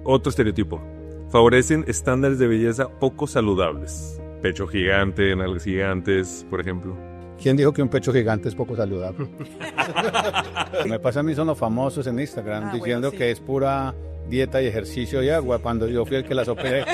Otro estereotipo. Favorecen estándares de belleza poco saludables. Pecho gigante, nalgas gigantes, por ejemplo. ¿Quién dijo que un pecho gigante es poco saludable? Me pasa a mí son los famosos en Instagram diciendo que es pura dieta y ejercicio y agua cuando yo fui el que las operé.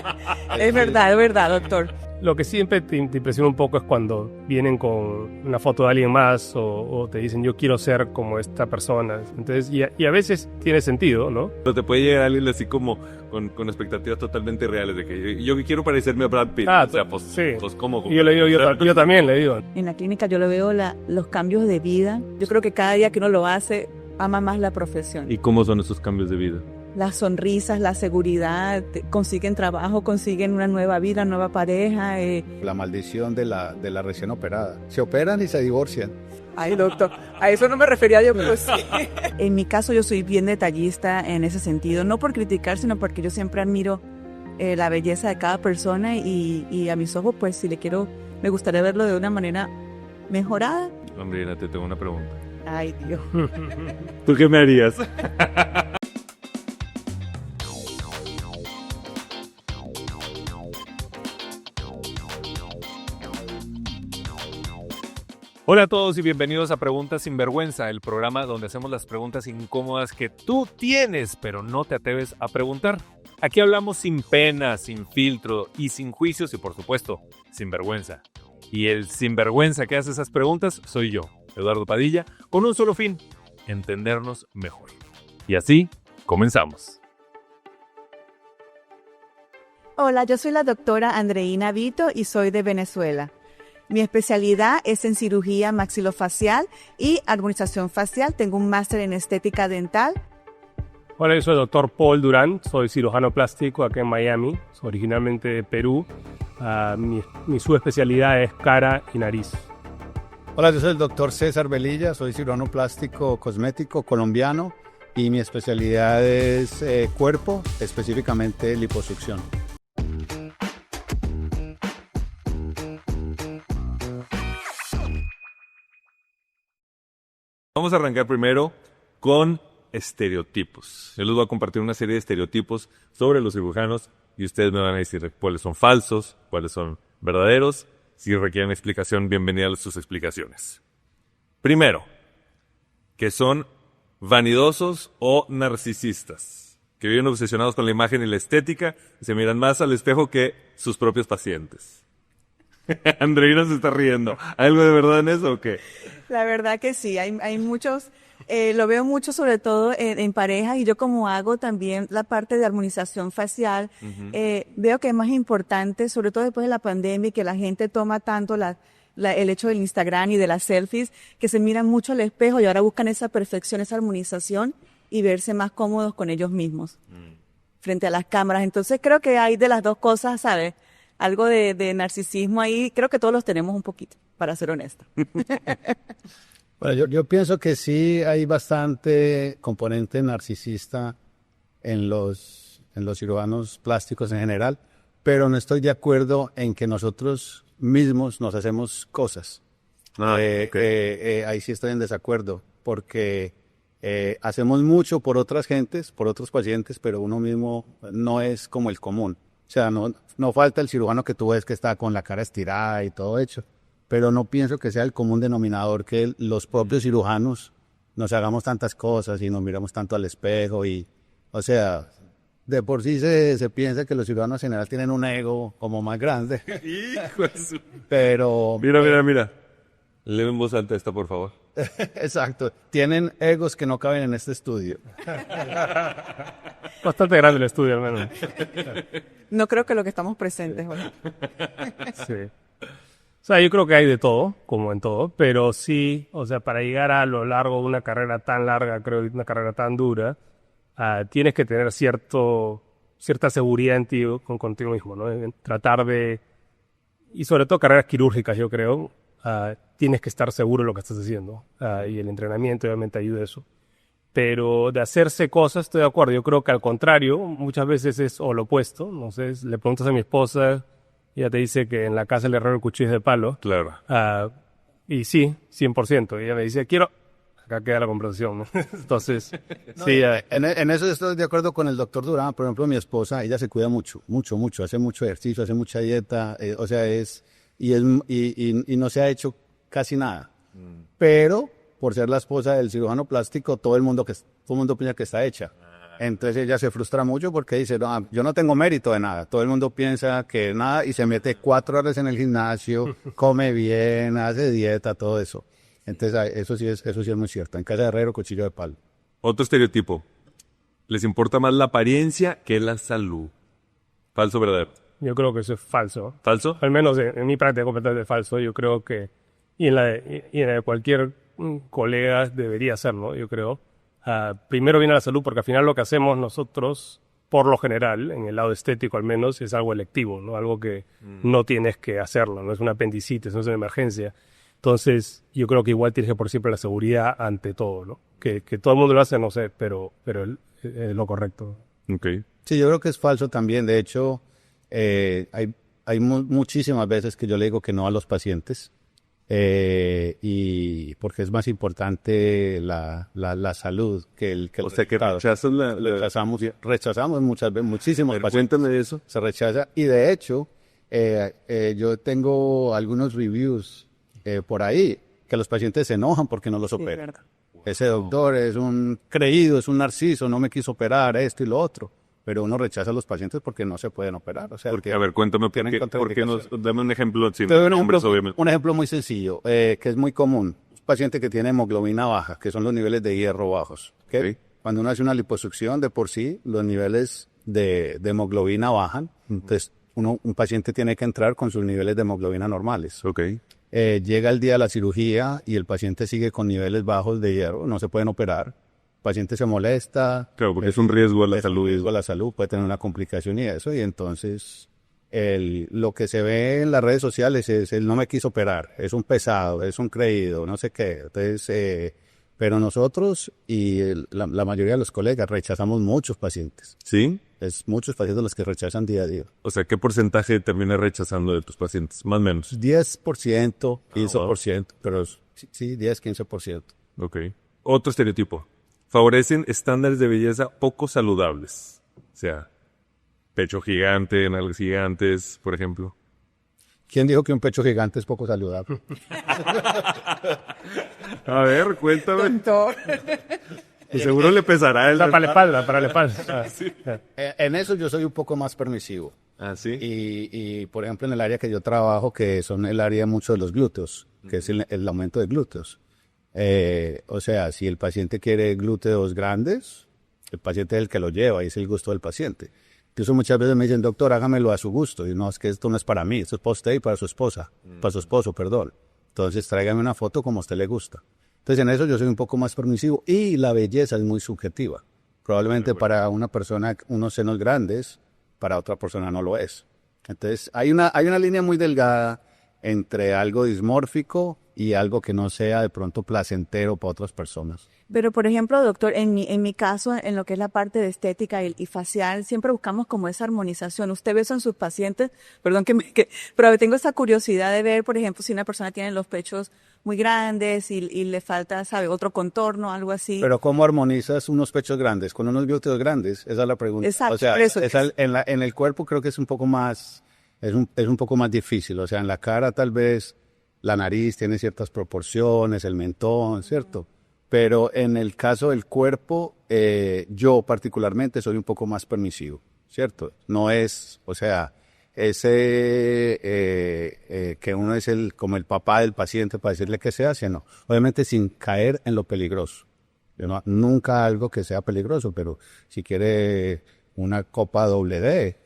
Es verdad, doctor. Lo que siempre te impresiona un poco es cuando vienen con una foto de alguien más o te dicen yo quiero ser como esta persona. Entonces, y a veces tiene sentido, ¿no? Pero te puede llegar alguien así como con expectativas totalmente reales de que yo quiero parecerme a Brad Pitt. O sea, pues, sí. Pues ¿cómo? Y yo también le digo. En la clínica yo le veo los cambios de vida. Yo creo que cada día que uno lo hace, ama más la profesión. ¿Y cómo son esos cambios de vida? Las sonrisas, la seguridad, consiguen trabajo, consiguen una nueva vida, nueva pareja. La maldición de la recién operada. Se operan y se divorcian. Ay, doctor, a eso no me refería yo, pero sí. En mi caso yo soy bien detallista en ese sentido, no por criticar, sino porque yo siempre admiro la belleza de cada persona y a mis ojos, pues si le quiero, me gustaría verlo de una manera mejorada. Hombre, te tengo una pregunta. Ay, Dios. ¿Tú qué me harías? Hola a todos y bienvenidos a Preguntas sin Vergüenza, el programa donde hacemos las preguntas incómodas que tú tienes, pero no te atreves a preguntar. Aquí hablamos sin pena, sin filtro y sin juicios y, por supuesto, sin vergüenza. Y el sinvergüenza que hace esas preguntas soy yo, Eduardo Padilla, con un solo fin, entendernos mejor. Y así, comenzamos. Hola, yo soy la doctora Andreina Vito y soy de Venezuela. Mi especialidad es en cirugía maxilofacial y armonización facial. Tengo un máster en estética dental. Hola, yo soy el doctor Paul Durán, soy cirujano plástico acá en Miami, soy originalmente de Perú. Mi subespecialidad es cara y nariz. Hola, yo soy el doctor César Velilla, soy cirujano plástico cosmético colombiano y mi especialidad es cuerpo, específicamente liposucción. Vamos a arrancar primero con estereotipos. Yo les voy a compartir una serie de estereotipos sobre los cirujanos y ustedes me van a decir cuáles son falsos, cuáles son verdaderos. Si requieren explicación, bienvenidas sus explicaciones. Primero, que son vanidosos o narcisistas, que viven obsesionados con la imagen y la estética y se miran más al espejo que sus propios pacientes. Andreina se está riendo. ¿Hay algo de verdad en eso o qué? La verdad que sí, hay muchos, lo veo mucho sobre todo en parejas y yo como hago también la parte de armonización facial, veo que es más importante, sobre todo después de la pandemia y que la gente toma tanto el hecho del Instagram y de las selfies, que se miran mucho al espejo y ahora buscan esa perfección, esa armonización y verse más cómodos con ellos mismos frente a las cámaras. Entonces creo que hay de las dos cosas, ¿sabes? Algo de narcisismo ahí, creo que todos los tenemos un poquito, para ser honesta. Bueno, yo pienso que sí hay bastante componente narcisista en los cirujanos plásticos en general, pero no estoy de acuerdo en que nosotros mismos nos hacemos cosas. Ahí sí estoy en desacuerdo, porque hacemos mucho por otras gentes, por otros pacientes, pero uno mismo no es como el común. O sea, no falta el cirujano que tú ves que está con la cara estirada y todo hecho, pero no pienso que sea el común denominador que los propios cirujanos nos hagamos tantas cosas y nos miramos tanto al espejo y, o sea, de por sí se piensa que los cirujanos en general tienen un ego como más grande. Hijo de su... Pero... Mira. Lee en voz alta esta, por favor. Exacto. Tienen egos que no caben en este estudio. Bastante grande el estudio, al menos. No creo que lo que estamos presentes hoy. Sí. O sea, yo creo que hay de todo, como en todo, pero sí, o sea, para llegar a lo largo de una carrera tan larga, creo, una carrera tan dura, tienes que tener cierta seguridad en ti, contigo mismo, ¿no? En tratar de, y sobre todo carreras quirúrgicas, yo creo, tienes que estar seguro de lo que estás haciendo, y el entrenamiento obviamente ayuda a eso. Pero de hacerse cosas, estoy de acuerdo. Yo creo que al contrario, muchas veces es o lo opuesto. No sé, le preguntas a mi esposa, ella te dice que en la casa el herrero el cuchillo es de palo. Claro. Y sí, 100%. Ella me dice, quiero acá queda la conversación, ¿no? Entonces, No, sí, en eso estoy de acuerdo con el doctor Durán. Por ejemplo, mi esposa, ella se cuida mucho, mucho, mucho. Hace mucho ejercicio, hace mucha dieta. O sea, y no se ha hecho casi nada. Pero, por ser la esposa del cirujano plástico, todo el mundo piensa que está hecha. Entonces ella se frustra mucho porque dice, no, yo no tengo mérito de nada. Todo el mundo piensa que nada y se mete 4 horas en el gimnasio, come bien, hace dieta, todo eso. Entonces eso sí es muy cierto. En casa de herrero, cuchillo de palo. Otro estereotipo. Les importa más la apariencia que la salud. ¿Falso o verdadero? yo creo que eso es falso. ¿Falso? Al menos en mi práctica completamente falso. Yo creo que, y en la de cualquier colega debería serlo, yo creo. Primero viene la salud, porque al final lo que hacemos nosotros, por lo general, en el lado estético al menos, es algo electivo, ¿no? Algo que no tienes que hacerlo, no es una apendicitis, no es una emergencia. Entonces, yo creo que igual tienes que por siempre la seguridad ante todo, ¿no? Que todo el mundo lo hace, no sé, pero es lo correcto. Okay. Sí, yo creo que es falso también. De hecho, hay muchísimas veces que yo le digo que no a los pacientes. Y porque es más importante la salud que el O sea que resultado. rechazas Rechazamos muchas veces, muchísimos pacientes. Cuéntame de eso. Se rechaza. Y de hecho, yo tengo algunos reviews por ahí que los pacientes se enojan porque no los Sí, operan. verdad. Ese doctor es un creído, es un narciso, no me quiso operar, esto y lo otro. Pero uno rechaza a los pacientes porque no se pueden operar. O sea, Porque, a ver, cuéntame, tienen ¿por qué dame un ejemplo sin te doy nombres, obviamente. un ejemplo muy sencillo, que es muy común. Un paciente que tiene hemoglobina baja, que son los niveles de hierro bajos. ¿Okay? Sí. Cuando uno hace una liposucción, de por sí, los niveles de hemoglobina bajan. Entonces, un paciente tiene que entrar con sus niveles de hemoglobina normales. Ok. Llega el día de la cirugía y el paciente sigue con niveles bajos de hierro, no se pueden operar. El paciente se molesta. Claro, porque es un riesgo a la Es un salud. riesgo a la salud, puede tener una complicación y eso, y entonces lo que se ve en las redes sociales es él no me quiso operar, es un pesado, es un creído, no sé qué. Entonces, pero nosotros y la mayoría de los colegas rechazamos muchos pacientes. ¿Sí? Es muchos pacientes los que rechazan día a día. O sea, ¿qué porcentaje termina rechazando de tus pacientes? Más o menos. 10%, 15%, pero sí, 10, 15%. Ok. Otro estereotipo. Favorecen estándares de belleza poco saludables. O sea, pecho gigante, nalgas gigantes, por ejemplo. ¿Quién dijo que un pecho gigante es poco saludable? A ver, cuéntame. Doctor. Y seguro le pesará el... Para la espalda, para la espalda. En eso yo soy un poco más permisivo. Ah, sí. Y, por ejemplo, en el área que yo trabajo, que son el área mucho de los glúteos, que es el aumento de glúteos. O sea, si el paciente quiere glúteos grandes, el paciente es el que lo lleva y es el gusto del paciente. Incluso muchas veces me dicen, doctor, hágamelo a su gusto. Y no, es que esto no es para mí, esto es para usted y para su esposa, para su esposo, perdón. Entonces, tráigame una foto como a usted le gusta. Entonces, en eso yo soy un poco más permisivo y la belleza es muy subjetiva. Probablemente para una persona unos senos grandes, para otra persona no lo es. Entonces, hay una línea muy delgada entre algo dismórfico y algo que no sea de pronto placentero para otras personas. Pero, por ejemplo, doctor, en mi caso, en lo que es la parte de estética y facial, siempre buscamos como esa armonización. Usted ve eso en sus pacientes, perdón pero tengo esa curiosidad de ver, por ejemplo, si una persona tiene los pechos muy grandes y le falta, ¿sabe?, otro contorno, algo así. Pero ¿cómo armonizas unos pechos grandes con unos glúteos grandes? Esa es la pregunta. Exacto, O sea, por eso en el cuerpo creo que es un poco más, es un poco más difícil. O sea, en la cara tal vez la nariz tiene ciertas proporciones, el mentón, ¿cierto? Pero en el caso del cuerpo, yo particularmente soy un poco más permisivo, ¿cierto? No es, o sea, ese que uno es como el papá del paciente para decirle qué se hace, no. Obviamente sin caer en lo peligroso. Nunca algo que sea peligroso, pero si quiere una copa doble D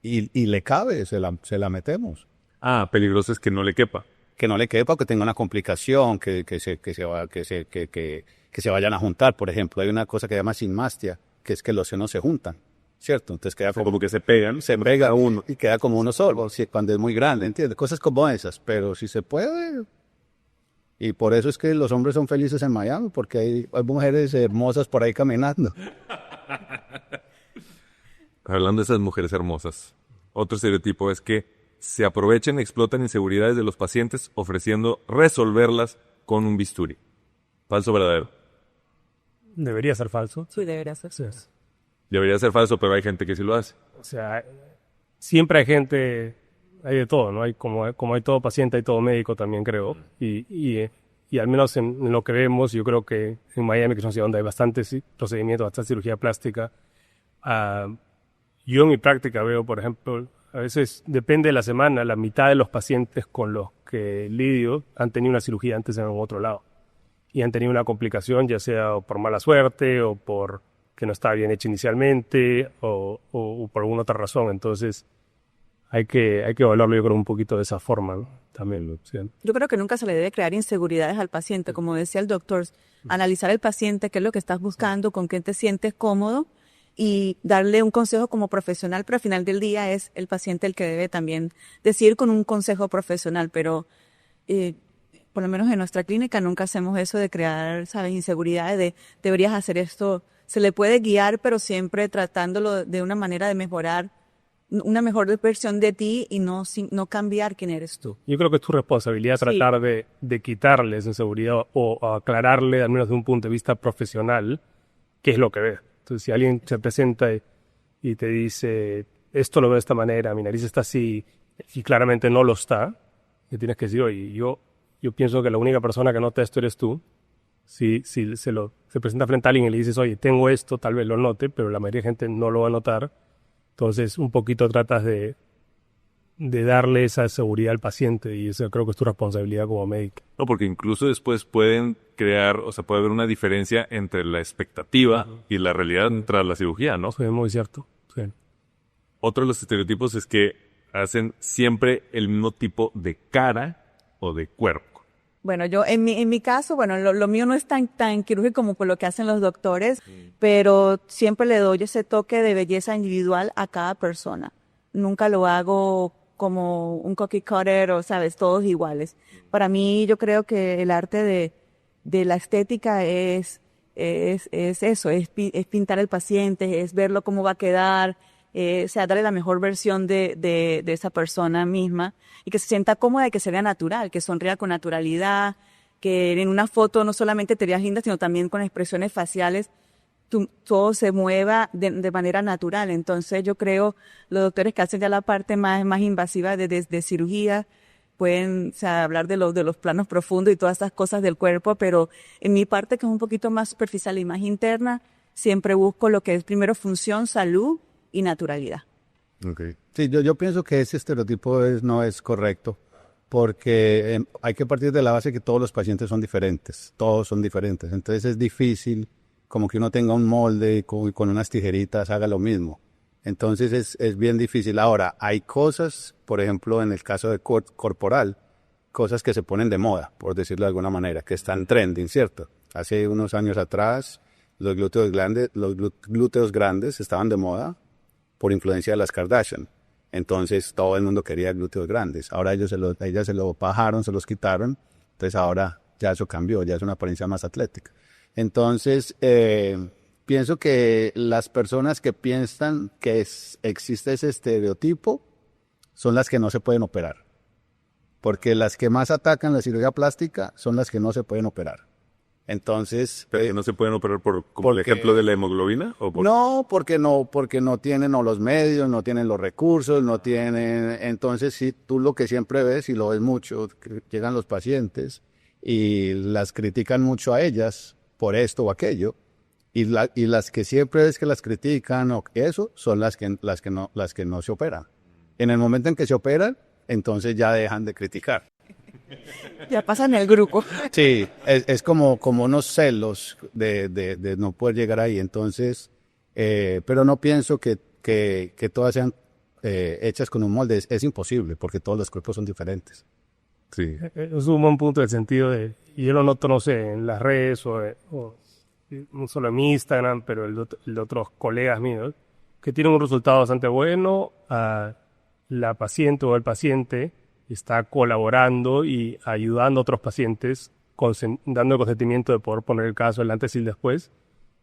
y le cabe, se la metemos. Ah, peligroso es que no le quepa. Que no le quepa, que tenga una complicación, que se vayan a juntar. Por ejemplo, hay una cosa que se llama sinmastia, que es que los senos se juntan, ¿cierto? Entonces queda Como que se pegan. se pega uno y queda como uno solo, cuando es muy grande, ¿entiendes? Cosas como esas, pero si se puede. Y por eso es que los hombres son felices en Miami, porque hay mujeres hermosas por ahí caminando. Hablando de esas mujeres hermosas, otro estereotipo es que se aprovechan y explotan inseguridades de los pacientes ofreciendo resolverlas con un bisturí. ¿Falso o verdadero? debería ser falso. Sí, debería ser. Sí. Debería ser falso, pero hay gente que sí lo hace. O sea, siempre hay gente, hay de todo, ¿no? Hay como hay todo paciente, hay todo médico también, creo. Y al menos en lo que vemos, yo creo que en Miami, que es una ciudad donde hay bastantes procedimientos, bastante cirugía plástica, yo en mi práctica veo, por ejemplo, a veces depende de la semana, la mitad de los pacientes con los que lidio han tenido una cirugía antes en otro lado. Y han tenido una complicación, ya sea por mala suerte o por que no estaba bien hecha inicialmente o por alguna otra razón. Entonces hay que evaluarlo, yo creo, un poquito de esa forma, ¿no? También, ¿sí? Yo creo que nunca se le debe crear inseguridades al paciente. Como decía el doctor, analizar el paciente, qué es lo que estás buscando, con qué te sientes cómodo y darle un consejo como profesional, pero al final del día es el paciente el que debe también decidir con un consejo profesional. Pero por lo menos en nuestra clínica nunca hacemos eso de crear, ¿sabes?, inseguridades de deberías hacer esto. Se le puede guiar, pero siempre tratándolo de una manera de mejorar una mejor versión de ti y no cambiar quién eres tú. Yo creo que es tu responsabilidad tratar de quitarle esa inseguridad o aclararle, al menos de un punto de vista profesional, qué es lo que ve. Entonces, si alguien se presenta y te dice, esto lo veo de esta manera, mi nariz está así, y claramente no lo está, le tienes que decir, oye, yo pienso que la única persona que nota esto eres tú. Si se presenta frente a alguien y le dices, oye, tengo esto, tal vez lo note, pero la mayoría de gente no lo va a notar. Entonces, un poquito tratas de darle esa seguridad al paciente y eso creo que es tu responsabilidad como médico. No, porque incluso después pueden crear, o sea, puede haber una diferencia entre la expectativa y la realidad tras la cirugía, ¿no? Eso es muy cierto. Sí. Otro de los estereotipos es que hacen siempre el mismo tipo de cara o de cuerpo. Bueno, yo en mi caso, bueno, lo mío no es tan quirúrgico como por lo que hacen los doctores, pero siempre le doy ese toque de belleza individual a cada persona. Nunca lo hago como un cookie cutter o, sabes, todos iguales. Para mí, yo creo que el arte de la estética es eso, es pintar al paciente, es verlo cómo va a quedar, o sea, darle la mejor versión de esa persona misma y que se sienta cómoda y que se vea natural, que sonría con naturalidad, que en una foto no solamente te veas linda, sino también con expresiones faciales, todo se mueva de manera natural. Entonces yo creo los doctores que hacen ya la parte más invasiva de cirugía pueden, o sea, hablar de los planos profundos y todas esas cosas del cuerpo, pero en mi parte, que es un poquito más superficial y más interna, siempre busco lo que es primero función, salud y naturalidad. Okay. Sí, yo pienso que ese estereotipo no es correcto, porque hay que partir de la base que todos los pacientes son diferentes, todos son diferentes. Entonces es difícil como que uno tenga un molde y con unas tijeritas haga lo mismo. Entonces es bien difícil. Ahora, hay cosas, por ejemplo, en el caso de corporal, cosas que se ponen de moda, por decirlo de alguna manera, que están trending, ¿cierto? Hace unos años atrás, los glúteos grandes estaban de moda por influencia de las Kardashian. Entonces todo el mundo quería glúteos grandes. Ahora ellas se lo bajaron, se los quitaron. Entonces ahora ya eso cambió, ya es una apariencia más atlética. Entonces pienso que las personas que piensan que existe ese estereotipo son las que no se pueden operar. Porque las que más atacan la cirugía plástica son las que no se pueden operar. Entonces, ¿pero que no se pueden operar como el ejemplo de la hemoglobina? No, porque no tienen los medios, no tienen los recursos, no tienen. Entonces, sí, tú lo que siempre ves, y lo ves mucho, que llegan los pacientes y las critican mucho a ellas por esto o aquello, y las que siempre ves que las critican o eso son las que no se operan. En el momento en que se operan, entonces ya dejan de criticar. Ya pasa en el grupo. Sí, es como unos celos de no poder llegar ahí. Entonces, pero no pienso que todas sean hechas con un molde. Es imposible porque todos los cuerpos son diferentes. Sí. Es un buen punto del sentido de, y yo lo noto, no sé, en las redes o no solo en mi Instagram, pero el de otros colegas míos, que tienen un resultado bastante bueno, la paciente o el paciente está colaborando y ayudando a otros pacientes, dando el consentimiento de poder poner el caso el antes y el después,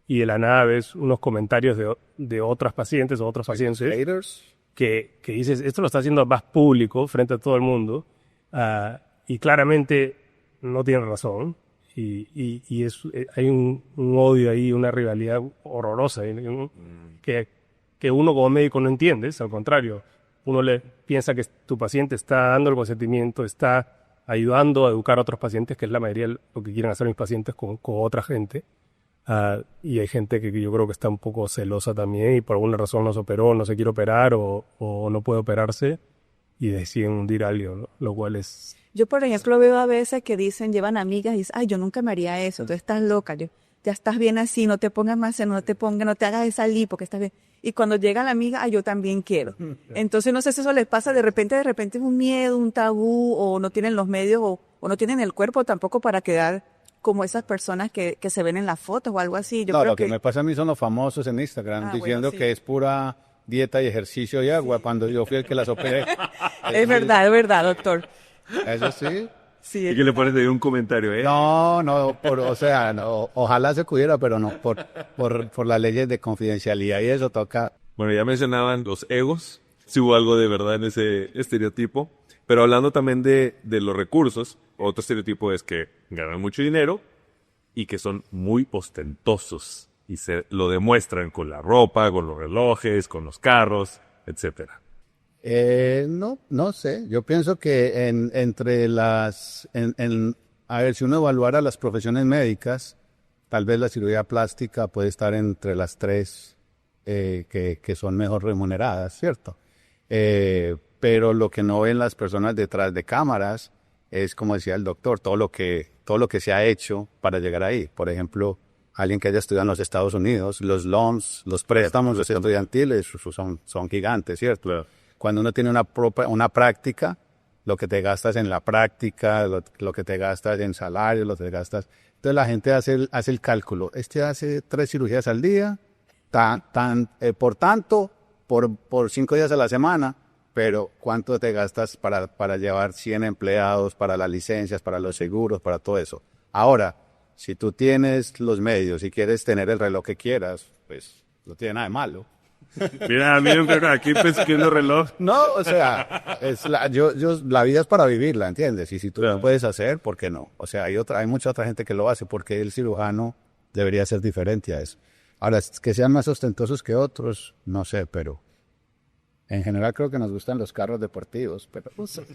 y de la nada ves unos comentarios de otras pacientes o otros pacientes que dices, esto lo está haciendo más público frente a todo el mundo, y claramente no tienen razón, Hay un odio ahí, una rivalidad horrorosa que uno como médico no entiendes, al contrario, uno le piensa que tu paciente está dando el consentimiento, está ayudando a educar a otros pacientes, que es la mayoría de lo que quieren hacer mis pacientes con otra gente. Y hay gente que yo creo que está un poco celosa también y por alguna razón no se operó, no se quiere operar o no puede operarse y deciden hundir a alguien, ¿no? Lo cual es... Yo, por ejemplo, veo a veces que llevan amigas y dicen, ay, yo nunca me haría eso, tú estás loca, ya estás bien así, no te pongas más, no te hagas esa lipo, que estás bien. Y cuando llega la amiga, yo también quiero. Entonces, no sé si eso les pasa, de repente es un miedo, un tabú, o no tienen los medios, o no tienen el cuerpo tampoco para quedar como esas personas que se ven en las fotos o algo así. Yo no, creo lo que me pasa a mí son los famosos en Instagram diciendo bueno, sí. que es pura dieta y ejercicio y agua cuando yo fui el que las operé. Es verdad, doctor. Eso sí. Sí. ¿Y qué le pones de un comentario, No, o sea, no, ojalá se pudiera, pero no, por las leyes de confidencialidad y eso toca. Bueno, ya mencionaban los egos, si hubo algo de verdad en ese estereotipo, pero hablando también de los recursos, otro estereotipo es que ganan mucho dinero y que son muy ostentosos y se lo demuestran con la ropa, con los relojes, con los carros, etcétera. No sé, yo pienso que a ver, si uno evaluara las profesiones médicas, tal vez la cirugía plástica puede estar entre las tres que son mejor remuneradas, ¿cierto? Pero lo que no ven las personas detrás de cámaras es, como decía el doctor, todo lo que se ha hecho para llegar ahí. Por ejemplo, alguien que haya estudiado en los Estados Unidos, los loans, los préstamos estudiantiles son gigantes, ¿cierto? Claro. Cuando uno tiene una práctica, lo que te gastas en la práctica, lo que te gastas en salario, lo que te gastas... Entonces la gente hace el cálculo. Este hace 3 cirugías al día, por tanto, por 5 días a la semana, pero ¿cuánto te gastas para llevar 100 empleados, para las licencias, para los seguros, para todo eso? Ahora, si tú tienes los medios y quieres tener el reloj que quieras, pues no tiene nada de malo. Miren, aquí pesquando reloj. No, o sea, la vida es para vivirla, ¿entiendes? Y si tú lo puedes hacer, ¿por qué no? O sea, hay mucha otra gente que lo hace, porque el cirujano debería ser diferente a eso. Ahora, que sean más ostentosos que otros, no sé, pero en general creo que nos gustan los carros deportivos.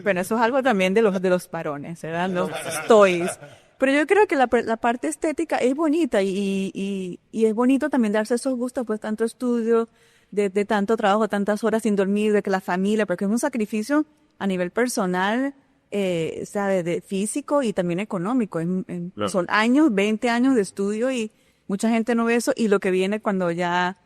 Bueno, eso es algo también de los varones, ¿verdad? Los toys. Pero yo creo que la parte estética es bonita y es bonito también darse esos gustos, pues tanto estudio, de tanto trabajo, tantas horas sin dormir, de que la familia, porque es un sacrificio a nivel personal, ¿sabe? De físico y también económico. Claro. Son 20 años de estudio y mucha gente no ve eso, y lo que viene cuando ya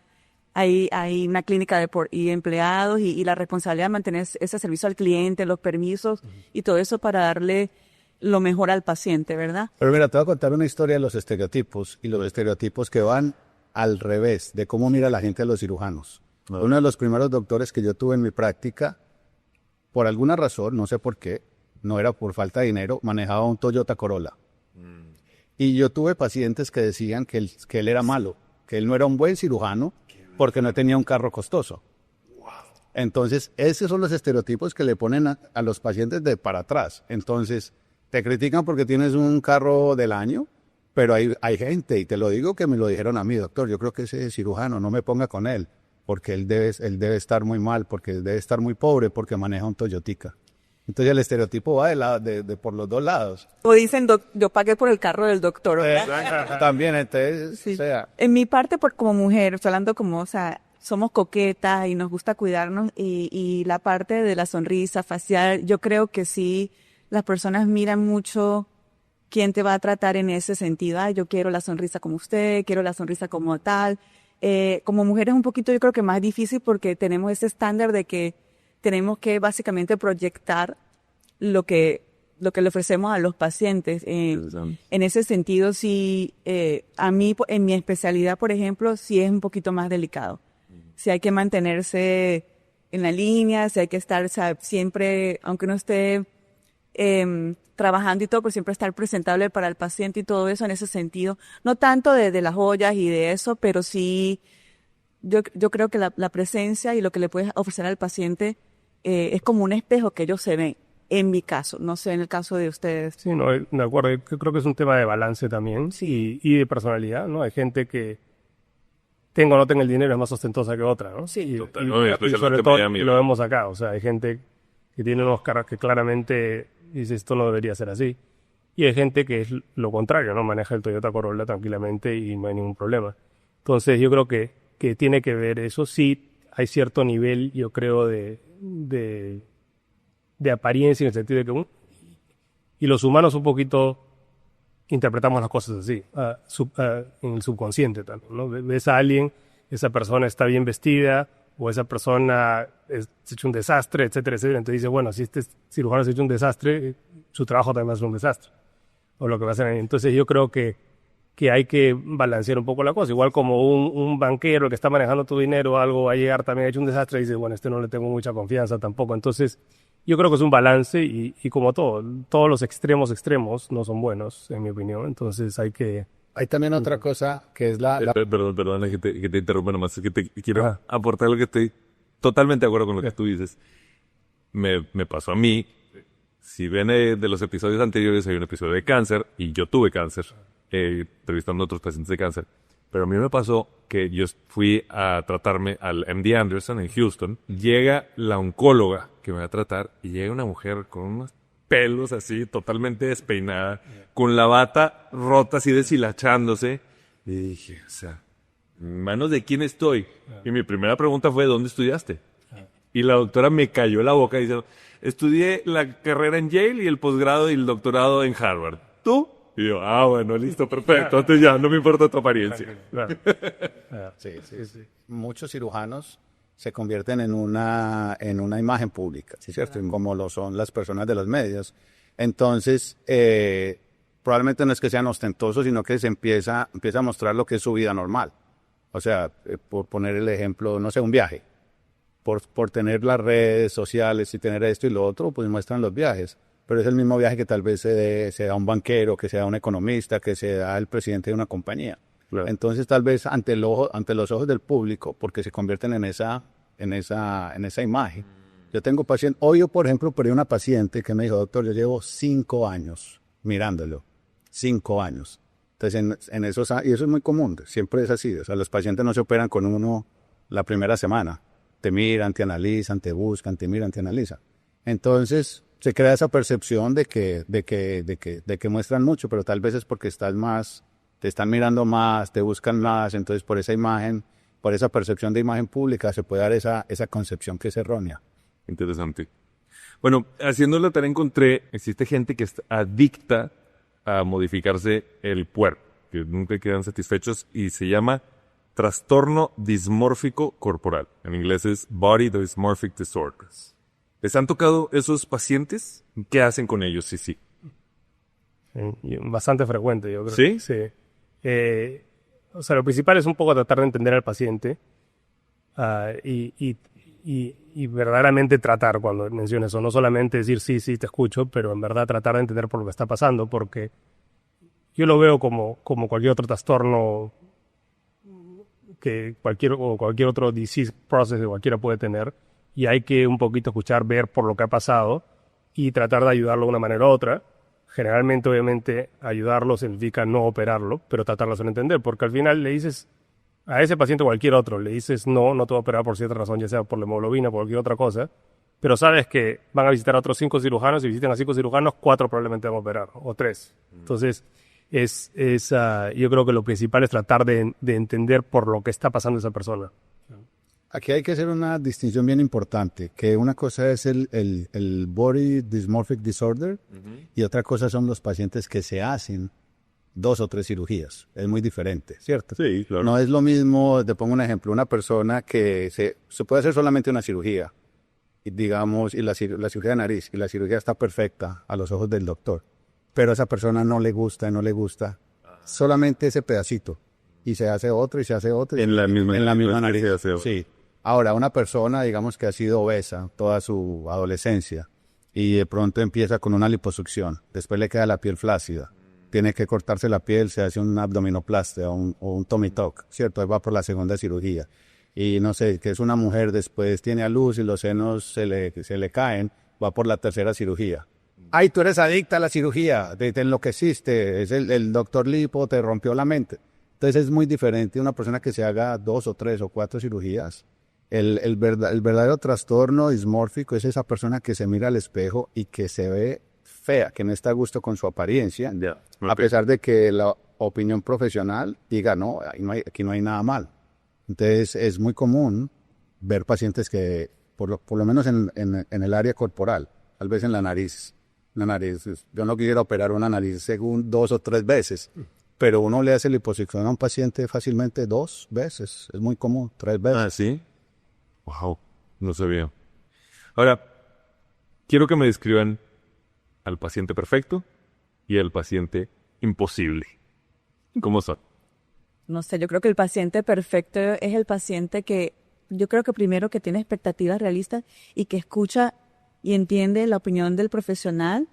hay una clínica y empleados y la responsabilidad de mantener ese servicio al cliente, los permisos y todo eso para darle lo mejor al paciente, ¿verdad? Pero mira, te voy a contar una historia de los estereotipos y los estereotipos que van al revés de cómo mira la gente a los cirujanos. No. Uno de los primeros doctores que yo tuve en mi práctica, por alguna razón, no sé por qué, no era por falta de dinero, manejaba un Toyota Corolla. Y yo tuve pacientes que decían que él era malo, que él no era un buen cirujano porque no tenía un carro costoso. Entonces, esos son los estereotipos que le ponen a los pacientes de para atrás. Entonces, te critican porque tienes un carro del año, pero hay gente, y te lo digo que me lo dijeron a mí, doctor, yo creo que ese cirujano, no me ponga con él, porque él debe estar muy mal, porque debe estar muy pobre, porque maneja un Toyotica. Entonces el estereotipo va por los dos lados. O dicen, yo pagué por el carro del doctor, ¿verdad? También, entonces, Sí. o sea... En mi parte, como mujer, estoy hablando como, o sea, somos coquetas y nos gusta cuidarnos, y la parte de la sonrisa facial, yo creo que sí, las personas miran mucho quién te va a tratar en ese sentido. Yo quiero la sonrisa como usted, quiero la sonrisa como tal. Como mujer es un poquito, yo creo que más difícil, porque tenemos ese estándar de que tenemos que básicamente proyectar lo que le ofrecemos a los pacientes. En ese sentido, sí, a mí, en mi especialidad, por ejemplo, sí es un poquito más delicado. Sí hay que mantenerse en la línea, sí hay que estar, o sea, siempre, aunque uno esté trabajando y todo, pero siempre estar presentable para el paciente y todo eso en ese sentido. No tanto de las joyas y de eso, pero sí, yo creo que la presencia y lo que le puedes ofrecer al paciente es como un espejo que ellos se ven. en mi caso, no sé en el caso de ustedes. Sí, no, de acuerdo. Yo creo que es un tema de balance también y de personalidad, ¿no? Hay gente que tenga o no tenga el dinero es más ostentosa que otra, ¿no? Sí. Total, Y no, especialmente sobre todo Miami, lo vemos acá. O sea, hay gente que tiene unos carros que claramente dice esto no debería ser así. Y hay gente que es lo contrario, ¿no? Maneja el Toyota Corolla tranquilamente y no hay ningún problema. Entonces yo creo que tiene que ver eso. Sí, hay cierto nivel, yo creo, de apariencia en el sentido de que y los humanos un poquito interpretamos las cosas así, en el subconsciente también, ¿no? Ves a alguien, esa persona está bien vestida o esa persona se ha hecho un desastre, etcétera, etcétera. Entonces dices, bueno, si este cirujano se ha hecho un desastre, su trabajo también va a ser un desastre. O lo que va a hacer. Entonces yo creo que hay que balancear un poco la cosa. Igual como un banquero que está manejando tu dinero, algo va a llegar también ha hecho un desastre y dices, bueno, no le tengo mucha confianza tampoco. Entonces yo creo que es un balance y como todos los extremos no son buenos, en mi opinión. Entonces Hay también otra cosa que es Perdona que te interrumpa nomás, es que te quiero aportar algo que estoy totalmente de acuerdo con lo que tú dices. Me pasó a mí. Si ven de los episodios anteriores, hay un episodio de cáncer y yo tuve cáncer, entrevistando a otros pacientes de cáncer. Pero a mí me pasó que yo fui a tratarme al MD Anderson en Houston. Llega la oncóloga que me va a tratar y llega una mujer con unos pelos así, totalmente despeinada, con la bata rota así deshilachándose. Y dije, o sea, ¿en manos de quién estoy? Y mi primera pregunta fue, ¿dónde estudiaste? Y la doctora me cayó la boca diciendo, estudié la carrera en Yale y el posgrado y el doctorado en Harvard. ¿Tú? Y yo, bueno, listo, perfecto. Entonces ya, no me importa tu apariencia. Claro. Sí. Muchos cirujanos se convierten en una imagen pública, ¿sí, cierto? Como lo son las personas de los medios. Entonces, probablemente no es que sean ostentosos, sino que se empieza a mostrar lo que es su vida normal. O sea, por poner el ejemplo, no sé, un viaje. Por tener las redes sociales y tener esto y lo otro, pues muestran los viajes. Pero es el mismo viaje que tal vez se da un banquero, que se da un economista, que se da el presidente de una compañía. Claro. Entonces, tal vez ante los ojos del público, porque se convierten en esa imagen. Yo tengo pacientes, hoy yo, por ejemplo, perdí una paciente que me dijo, doctor, yo llevo 5 años mirándolo, 5 años. Entonces, y eso es muy común, siempre es así. O sea, los pacientes no se operan con uno la primera semana. Te miran, te analizan, te buscan, te miran, te analizan. Entonces, se crea esa percepción de que muestran mucho, pero tal vez es porque te están mirando más, te buscan más, entonces por esa imagen, por esa percepción de imagen pública se puede dar esa concepción que es errónea. Interesante. Bueno, haciendo la tarea encontré, existe gente que está adicta a modificarse el cuerpo, que nunca quedan satisfechos y se llama trastorno dismórfico corporal. En inglés es Body Dysmorphic Disorders. ¿Les han tocado esos pacientes? ¿Qué hacen con ellos? Sí. Bastante frecuente, yo creo. ¿Sí? Sí. O sea, lo principal es un poco tratar de entender al paciente y verdaderamente tratar cuando menciono eso. No solamente decir sí, te escucho, pero en verdad tratar de entender por lo que está pasando, porque yo lo veo como cualquier otro trastorno que cualquier otro disease process que cualquiera puede tener, y hay que un poquito escuchar, ver por lo que ha pasado y tratar de ayudarlo de una manera u otra. Generalmente, obviamente, ayudarlo significa no operarlo, pero tratarlo de entender, porque al final le dices a ese paciente o cualquier otro, le dices no te voy a operar por cierta razón, ya sea por la hemoglobina o por cualquier otra cosa, pero sabes que van a visitar a otros 5 cirujanos y visitan a 5 cirujanos, 4 probablemente van a operar, o 3. Entonces, yo creo que lo principal es tratar de entender por lo que está pasando esa persona. Aquí hay que hacer una distinción bien importante, que una cosa es el Body Dysmorphic Disorder y otra cosa son los pacientes que se hacen 2 o 3 cirugías. Es muy diferente, ¿cierto? Sí, claro. No es lo mismo, te pongo un ejemplo, una persona que se puede hacer solamente una cirugía, y digamos, y la cirugía de nariz, y la cirugía está perfecta a los ojos del doctor, pero a esa persona no le gusta solamente ese pedacito, y se hace otro, y se hace otro. En la misma nariz. Sí. Ahora, una persona, digamos, que ha sido obesa toda su adolescencia y de pronto empieza con una liposucción, después le queda la piel flácida, tiene que cortarse la piel, se hace una abdominoplastia o un tummy tuck, ¿cierto? Ahí va por la segunda cirugía. Y no sé, que es una mujer, después tiene a luz y los senos se le caen, va por la tercera cirugía. Ay, tú eres adicta a la cirugía, te enloqueciste, es el doctor Lipo, te rompió la mente. Entonces es muy diferente una persona que se haga 2 o 3 o 4 cirugías. El verdadero trastorno dismórfico es esa persona que se mira al espejo y que se ve fea, que no está a gusto con su apariencia, a pesar de que la opinión profesional diga, no, aquí no hay nada mal. Entonces es muy común ver pacientes que, por lo menos en el área corporal, tal vez en la nariz, yo no quisiera operar una nariz según 2 o 3 veces, pero uno le hace liposucción a un paciente fácilmente 2 veces, es muy común, 3 veces. Ah, ¿sí? Wow, no sabía. Ahora, quiero que me describan al paciente perfecto y al paciente imposible. ¿Cómo son? No sé, yo creo que el paciente perfecto es el paciente que, yo creo que primero que tiene expectativas realistas y que escucha y entiende la opinión del profesional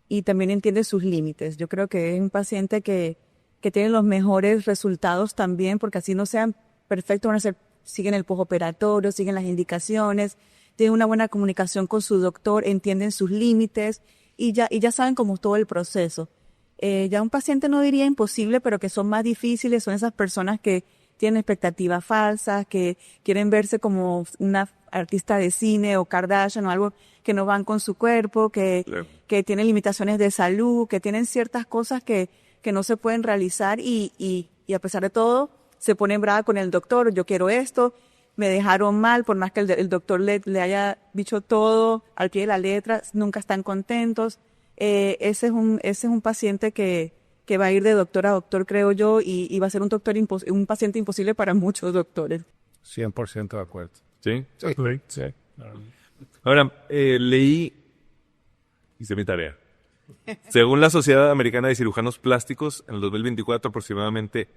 y también entiende sus límites. Yo creo que es un paciente que tiene los mejores resultados también, porque así no sean perfectos, siguen el postoperatorio, siguen las indicaciones, tienen una buena comunicación con su doctor, entienden sus límites y ya saben como todo el proceso. Ya un paciente no diría imposible, pero que son más difíciles, son esas personas que tienen expectativas falsas, que quieren verse como una artista de cine o Kardashian o algo, que no van con su cuerpo, que tienen limitaciones de salud, que tienen ciertas cosas que no se pueden realizar y a pesar de todo se ponen brava con el doctor, yo quiero esto, me dejaron mal, por más que el doctor le haya dicho todo al pie de la letra, nunca están contentos. Ese es un paciente que va a ir de doctor a doctor, creo yo, y va a ser un paciente imposible para muchos doctores. 100% de acuerdo. ¿Sí? Sí. Ahora, leí, hice mi tarea. Según la Sociedad Americana de Cirujanos Plásticos, en el 2024 aproximadamente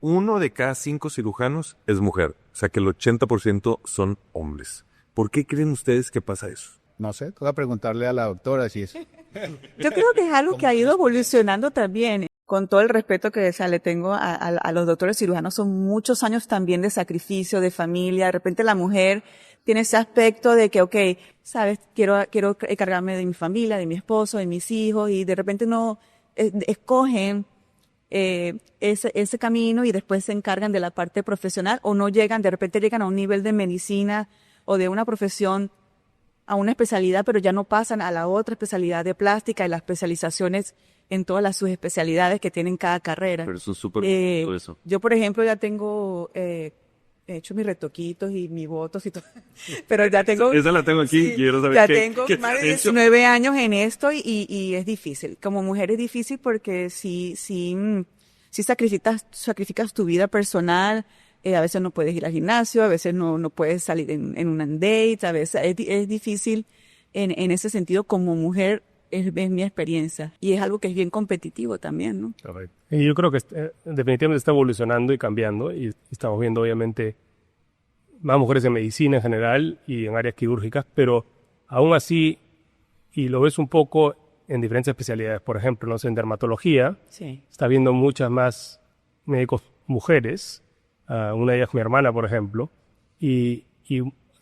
1 de cada 5 cirujanos es mujer. O sea que el 80% son hombres. ¿Por qué creen ustedes que pasa eso? No sé, voy a preguntarle a la doctora si es... Yo creo que es algo que ha ido evolucionando también. Con todo el respeto que le tengo a los doctores cirujanos, son muchos años también de sacrificio, de familia. De repente la mujer tiene ese aspecto de que, okay, sabes, quiero encargarme de mi familia, de mi esposo, de mis hijos, y de repente no escogen ese camino y después se encargan de la parte profesional o no llegan, de repente llegan a un nivel de medicina o de una profesión a una especialidad, pero ya no pasan a la otra especialidad de plástica y las especializaciones en todas las subespecialidades que tienen cada carrera. Pero eso es súper todo eso. Yo, por ejemplo, ya tengo he hecho mis retoquitos y mis votos y todo, pero ya tengo... Esa la tengo aquí, sí, quiero saber ya qué tengo más de 19 años en esto y es difícil. Como mujer es difícil porque sí sacrificas tu vida personal. A veces no puedes ir al gimnasio, a veces no puedes salir en un date, a veces es difícil en ese sentido como mujer, es mi experiencia. Y es algo que es bien competitivo también, ¿no? Correcto. Y yo creo que definitivamente está evolucionando y cambiando y estamos viendo obviamente más mujeres en medicina en general y en áreas quirúrgicas, pero aún así, y lo ves un poco en diferentes especialidades, por ejemplo, no sé, en dermatología, Sí. está viendo muchas más médicos mujeres. Una de ellas es mi hermana, por ejemplo, y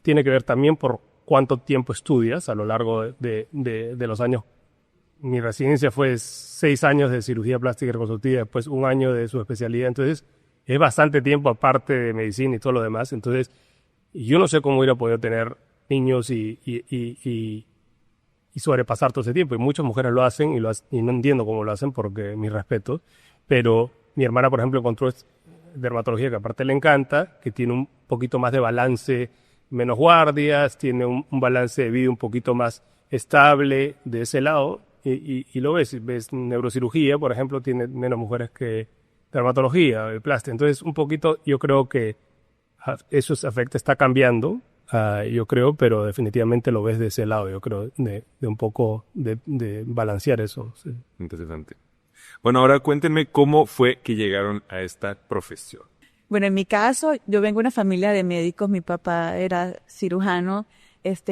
tiene que ver también por cuánto tiempo estudias a lo largo de los años. Mi residencia fue 6 años de cirugía plástica y reconstructiva, después 1 año de su especialidad, entonces es bastante tiempo aparte de medicina y todo lo demás, entonces yo no sé cómo hubiera podido tener niños y sobrepasar todo ese tiempo, y muchas mujeres lo hacen y no entiendo cómo lo hacen porque mis respetos, pero mi hermana, por ejemplo, encontró dermatología que aparte le encanta, que tiene un poquito más de balance, menos guardias, tiene un balance de vida un poquito más estable de ese lado, y lo ves neurocirugía, por ejemplo, tiene menos mujeres que dermatología, plástica, entonces un poquito yo creo que eso está cambiando, yo creo, pero definitivamente lo ves de ese lado, yo creo, de un poco de balancear eso. Sí. Interesante. Bueno, ahora cuéntenme cómo fue que llegaron a esta profesión. Bueno, en mi caso, yo vengo de una familia de médicos. Mi papá era cirujano,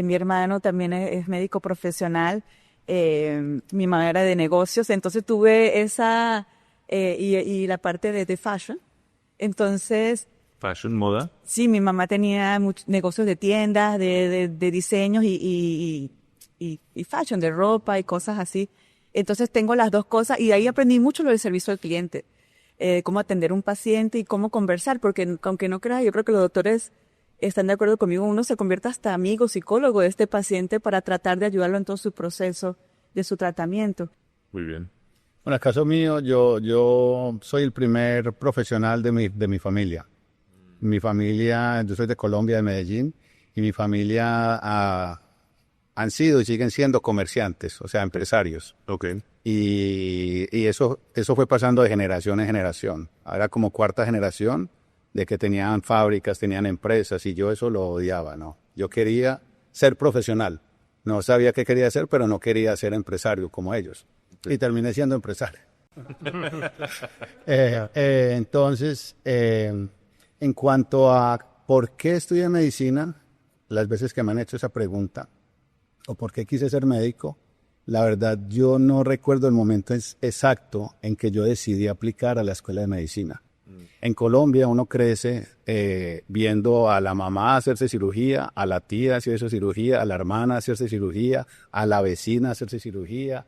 mi hermano también es médico profesional, mi mamá era de negocios, entonces tuve esa, y la parte de fashion. Entonces... ¿Fashion, moda? Sí, mi mamá tenía negocios de tiendas, de diseños y y fashion, de ropa y cosas así. Entonces tengo las dos cosas y ahí aprendí mucho lo del servicio al cliente, cómo atender a un paciente y cómo conversar, porque aunque no creas, yo creo que los doctores están de acuerdo conmigo, uno se convierte hasta amigo, psicólogo de este paciente para tratar de ayudarlo en todo su proceso de su tratamiento. Muy bien. Bueno, en el caso mío, yo soy el primer profesional de mi familia. Mi familia, yo soy de Colombia, de Medellín, y mi familia han sido y siguen siendo comerciantes, o sea, empresarios. Ok. Y eso fue pasando de generación en generación. Era como cuarta generación de que tenían fábricas, tenían empresas, y yo eso lo odiaba, ¿no? Yo quería ser profesional. No sabía qué quería hacer, pero no quería ser empresario como ellos. Sí. Y terminé siendo empresario. Entonces, en cuanto a por qué estudié medicina, las veces que me han hecho esa pregunta, o por qué quise ser médico, la verdad yo no recuerdo el momento exacto en que yo decidí aplicar a la escuela de medicina. En Colombia uno crece viendo a la mamá hacerse cirugía, a la tía hacerse cirugía, a la hermana hacerse cirugía, a la vecina hacerse cirugía,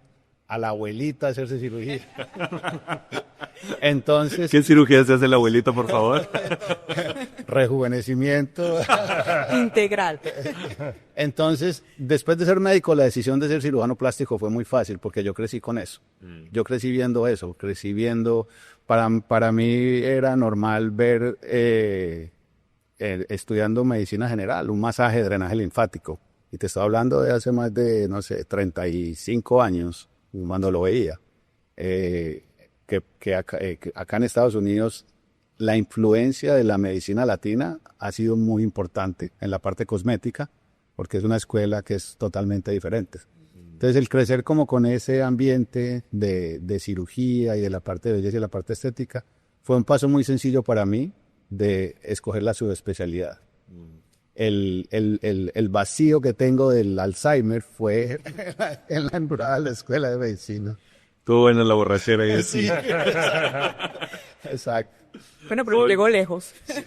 a la abuelita hacerse cirugía. Entonces, ¿qué cirugía se hace la abuelita, por favor? Rejuvenecimiento integral. Entonces, después de ser médico, la decisión de ser cirujano plástico fue muy fácil porque yo crecí con eso. Yo crecí viendo eso, para mí era normal ver estudiando medicina general, un masaje de drenaje linfático. Y te estoy hablando de hace más de, 35 años, cuando lo veía. Que acá en Estados Unidos la influencia de la medicina latina ha sido muy importante en la parte cosmética, porque es una escuela que es totalmente diferente. Entonces el crecer como con ese ambiente de cirugía y de la parte de belleza y la parte estética fue un paso muy sencillo para mí de escoger la subespecialidad. El vacío que tengo del Alzheimer fue en la entrada a la escuela de medicina. Estuvo buena la borrachera ahí. Sí. Exacto. Bueno, pero llegó lejos. Sí.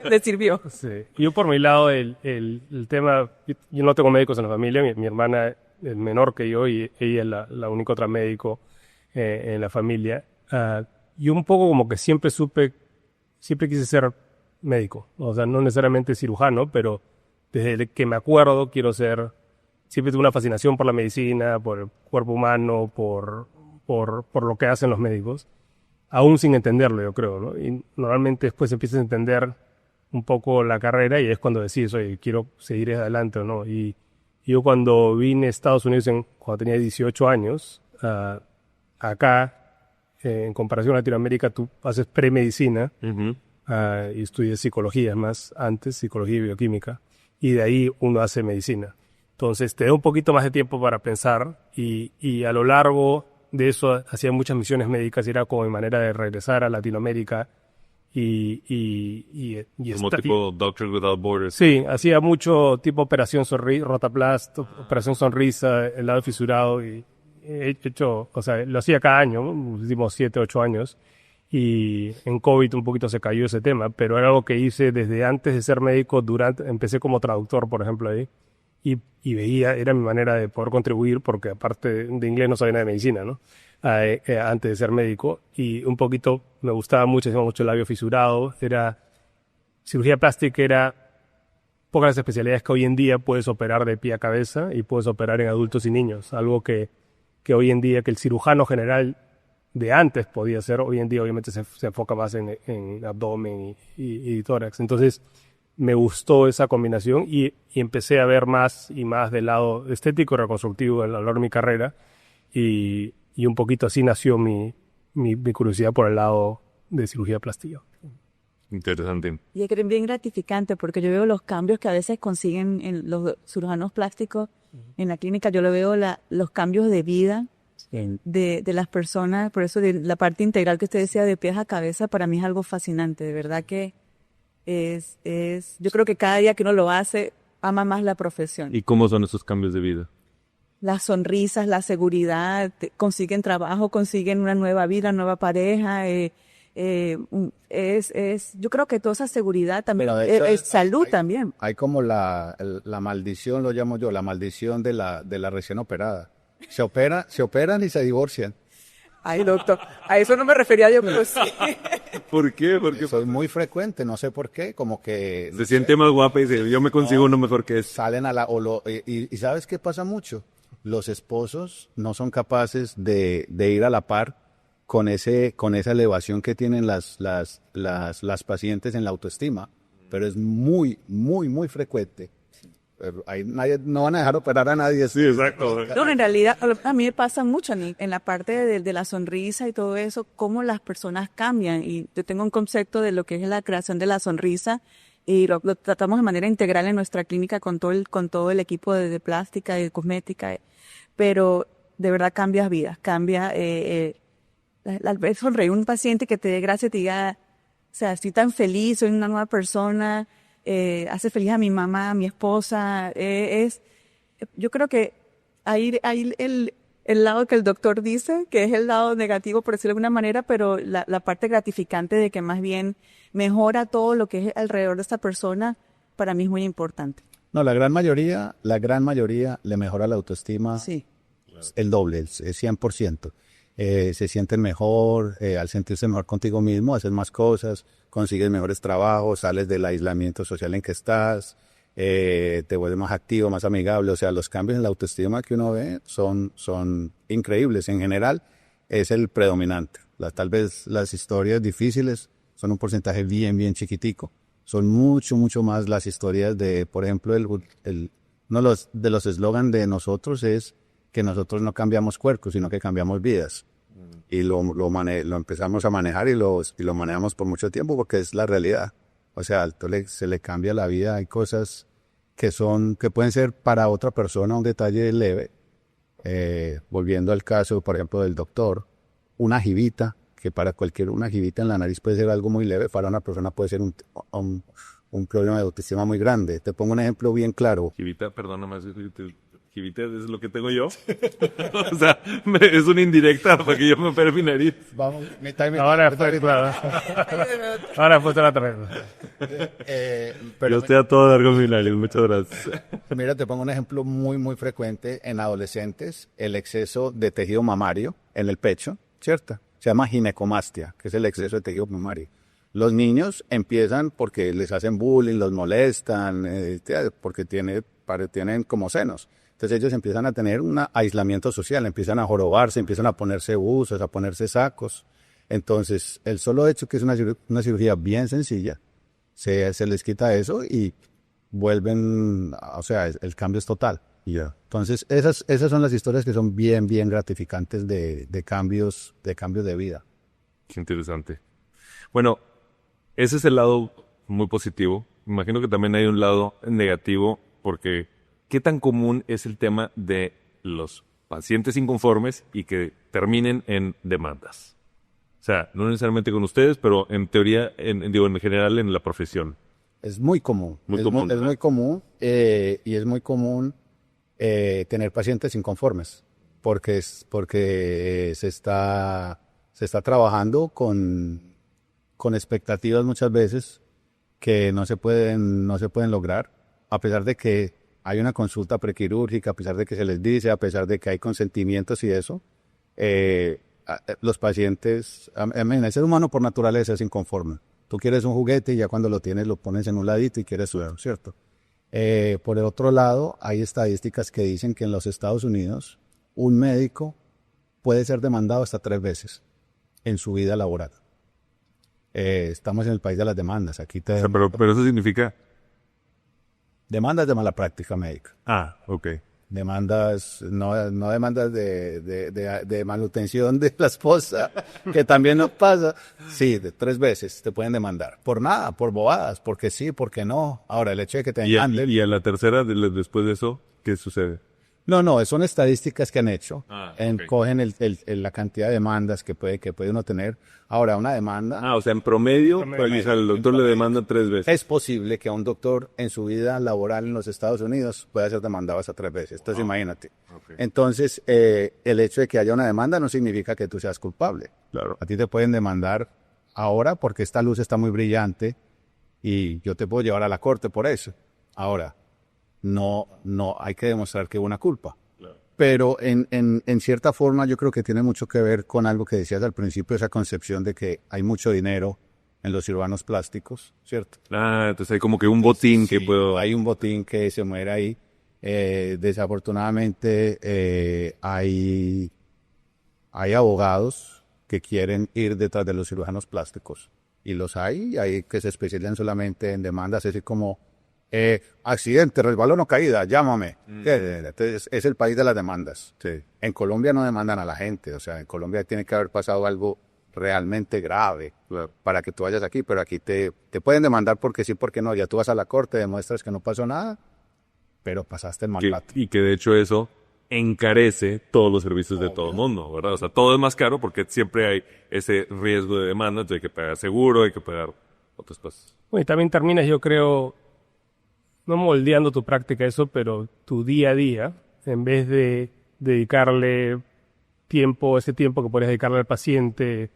Le sirvió. Sí. Yo por mi lado, el tema, yo no tengo médicos en la familia, mi hermana es menor que yo y ella es la única otra médico en la familia. Yo un poco como que siempre quise ser médico, o sea, no necesariamente cirujano, pero desde que me acuerdo siempre tuve una fascinación por la medicina, por el cuerpo humano, por lo que hacen los médicos, aún sin entenderlo, yo creo, ¿no? Y normalmente después empiezas a entender un poco la carrera y es cuando decides, oye, quiero seguir adelante o no. Y yo cuando vine a Estados Unidos, cuando tenía 18 años, acá, en comparación a Latinoamérica, tú haces premedicina y estudias psicología más antes, psicología y bioquímica, y de ahí uno hace medicina. Entonces te da un poquito más de tiempo para pensar y a lo largo de eso hacía muchas misiones médicas y era como mi manera de regresar a Latinoamérica como tipo Doctor Without Borders. Sí, hacía mucho tipo operación Rotaplast, operación sonrisa, el lado fisurado y he hecho, o sea, lo hacía cada año, los últimos 7, 8 años y en COVID un poquito se cayó ese tema, pero era algo que hice desde antes de ser médico, empecé como traductor, por ejemplo, ahí. Y veía, era mi manera de poder contribuir, porque aparte de inglés no sabía nada de medicina, ¿no? Antes de ser médico. Y un poquito, me gustaba mucho, hacía mucho el labio fisurado. Cirugía plástica era pocas las especialidades que hoy en día puedes operar de pie a cabeza y puedes operar en adultos y niños. Algo que hoy en día, que el cirujano general de antes podía hacer, hoy en día obviamente se enfoca más en abdomen y tórax. Entonces, me gustó esa combinación y empecé a ver más y más del lado estético y reconstructivo a lo largo de mi carrera y un poquito así nació mi curiosidad por el lado de cirugía plástica. Interesante. Y es bien gratificante porque yo veo los cambios que a veces consiguen en los cirujanos plásticos en la clínica. Yo lo veo los cambios de vida de las personas. Por eso de la parte integral que usted decía de pies a cabeza para mí es algo fascinante. De verdad que yo creo que cada día que uno lo hace, ama más la profesión. ¿Y cómo son esos cambios de vida? Las sonrisas, la seguridad, consiguen trabajo, consiguen una nueva vida, nueva pareja, yo creo que toda esa seguridad también, Pero de hecho, es salud hay- también. Hay como la maldición, lo llamo yo, la maldición de la recién operada. Se operan y se divorcian. Ay, doctor, a eso no me refería yo, pero sí. ¿Por qué? Porque Eso es muy frecuente, no sé por qué, como que se siente más guapa y dice, yo me consigo uno mejor que este. salen a la... y ¿sabes qué pasa mucho? Los esposos no son capaces de ir a la par con esa elevación que tienen las pacientes en la autoestima, pero es muy, muy, muy frecuente. Pero ahí no van a dejar operar a nadie. Sí, exacto. No, en realidad a mí me pasa mucho en la parte de la sonrisa y todo eso, cómo las personas cambian. Y yo tengo un concepto de lo que es la creación de la sonrisa y lo tratamos de manera integral en nuestra clínica con todo el equipo de plástica y de cosmética. Pero de verdad cambias vidas, al ver sonreír un paciente que te dé gracia y te diga, o sea, estoy tan feliz, soy una nueva persona, hace feliz a mi mamá, a mi esposa, yo creo que hay el lado que el doctor dice, que es el lado negativo, por decirlo de alguna manera, pero la parte gratificante de que más bien mejora todo lo que es alrededor de esta persona, para mí es muy importante. No, la gran mayoría le mejora la autoestima Sí. el doble, el 100%. Se sienten mejor, al sentirse mejor contigo mismo, haces más cosas, consigues mejores trabajos, sales del aislamiento social en que estás, te vuelves más activo, más amigable. O sea, los cambios en la autoestima que uno ve son increíbles. En general, es el predominante. Tal vez las historias difíciles son un porcentaje bien, bien chiquitico. Son mucho, mucho más las historias de, por ejemplo, uno de los eslogan de nosotros es que nosotros no cambiamos cuerpos, sino que cambiamos vidas. Y lo empezamos a manejar y lo manejamos por mucho tiempo porque es la realidad. O sea, se le cambia la vida. Hay cosas que pueden ser para otra persona un detalle leve. Volviendo al caso, por ejemplo, del doctor, una jivita, que para una jivita en la nariz puede ser algo muy leve, para una persona puede ser un problema de autoestima muy grande. Te pongo un ejemplo bien claro. Jivita, perdóname, Jivita es lo que tengo yo. O sea, es una indirecta para que yo me opere mi nariz. Vamos, Ahora fue, claro. Ahora fue otra vez. pero Yo estoy a todo dar con mi nariz, muchas gracias. mira, te pongo un ejemplo muy, muy frecuente en adolescentes, el exceso de tejido mamario en el pecho, ¿cierto? Se llama ginecomastia, que es el exceso de tejido mamario. Los niños empiezan porque les hacen bullying, los molestan, porque tienen como senos. Entonces ellos empiezan a tener un aislamiento social, empiezan a jorobarse, empiezan a ponerse buzos, a ponerse sacos. Entonces el solo hecho que es una cirugía bien sencilla, se les quita eso y vuelven, o sea, el cambio es total. Ya. Entonces esas son las historias que son bien, bien gratificantes de cambios de vida. Qué interesante. Bueno, ese es el lado muy positivo. Imagino que también hay un lado negativo porque ¿qué tan común es el tema de los pacientes inconformes y que terminen en demandas? O sea, no necesariamente con ustedes, pero en teoría, en general en la profesión. Es muy común. Muy es común, Muy, es ¿verdad? muy común y es muy común tener pacientes inconformes porque se está trabajando con expectativas muchas veces que no se pueden lograr, a pesar de que hay una consulta prequirúrgica, a pesar de que se les dice, a pesar de que hay consentimientos y eso, los pacientes, el ser humano por naturaleza es inconforme. Tú quieres un juguete y ya cuando lo tienes lo pones en un ladito y quieres suelo, ¿cierto? Por el otro lado, hay estadísticas que dicen que en los Estados Unidos un médico puede ser demandado hasta 3 veces en su vida laboral. Estamos en el país de las demandas. Aquí O sea, pero eso significa... demandas de mala práctica médica. Ah, ok. Demandas, no demandas de manutención de la esposa, que también nos pasa. Sí, de 3 veces te pueden demandar. Por nada, por bobadas, porque sí, porque no. Ahora, el hecho de que te demanden... Y a la tercera, después de eso, ¿qué sucede? No, son estadísticas que han hecho. Ok. Cogen la cantidad de demandas que puede uno tener. Ahora, una demanda... O sea, en promedio, pues, al doctor le demandan 3 veces. Es posible que a un doctor en su vida laboral en los Estados Unidos pueda ser demandado hasta 3 veces. Entonces, imagínate. Ok. Entonces, el hecho de que haya una demanda no significa que tú seas culpable. Claro. A ti te pueden demandar ahora porque esta luz está muy brillante y yo te puedo llevar a la corte por eso. Ahora, no hay que demostrar que hubo una culpa. Claro. Pero en cierta forma yo creo que tiene mucho que ver con algo que decías al principio, esa concepción de que hay mucho dinero en los cirujanos plásticos, ¿cierto? Entonces hay como que un botín que puedo... Hay un botín que se muere ahí. Desafortunadamente hay abogados que quieren ir detrás de los cirujanos plásticos. Y los hay que se especializan solamente en demandas, así como accidente, resbalón o caída, llámame. Entonces, es el país de las demandas. Sí. En Colombia no demandan a la gente, o sea, en Colombia tiene que haber pasado algo realmente grave para que tú vayas aquí, pero aquí te pueden demandar porque sí, porque no. Ya tú vas a la corte, demuestras que no pasó nada, pero pasaste el maltrato. Y que de hecho eso encarece todos los servicios de todo el mundo, ¿verdad? O sea, todo es más caro porque siempre hay ese riesgo de demanda, entonces hay que pagar seguro, hay que pagar otras cosas. Bueno, y también terminas, yo creo, no moldeando tu práctica eso, pero tu día a día, en vez de dedicarle tiempo, ese tiempo que podrías dedicarle al paciente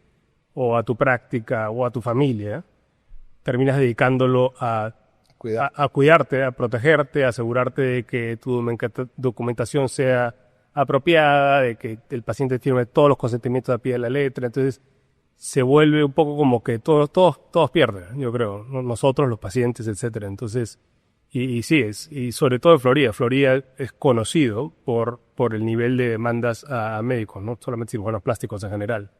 o a tu práctica o a tu familia, terminas dedicándolo a cuidarte, a protegerte, a asegurarte de que tu documentación sea apropiada, de que el paciente tiene todos los consentimientos a pie de la letra. Entonces se vuelve un poco como que todos pierden, yo creo, nosotros, los pacientes, etcétera. Entonces, y sobre todo en Florida. Florida es conocido por el nivel de demandas a médicos, no solamente cirujanos plásticos en general.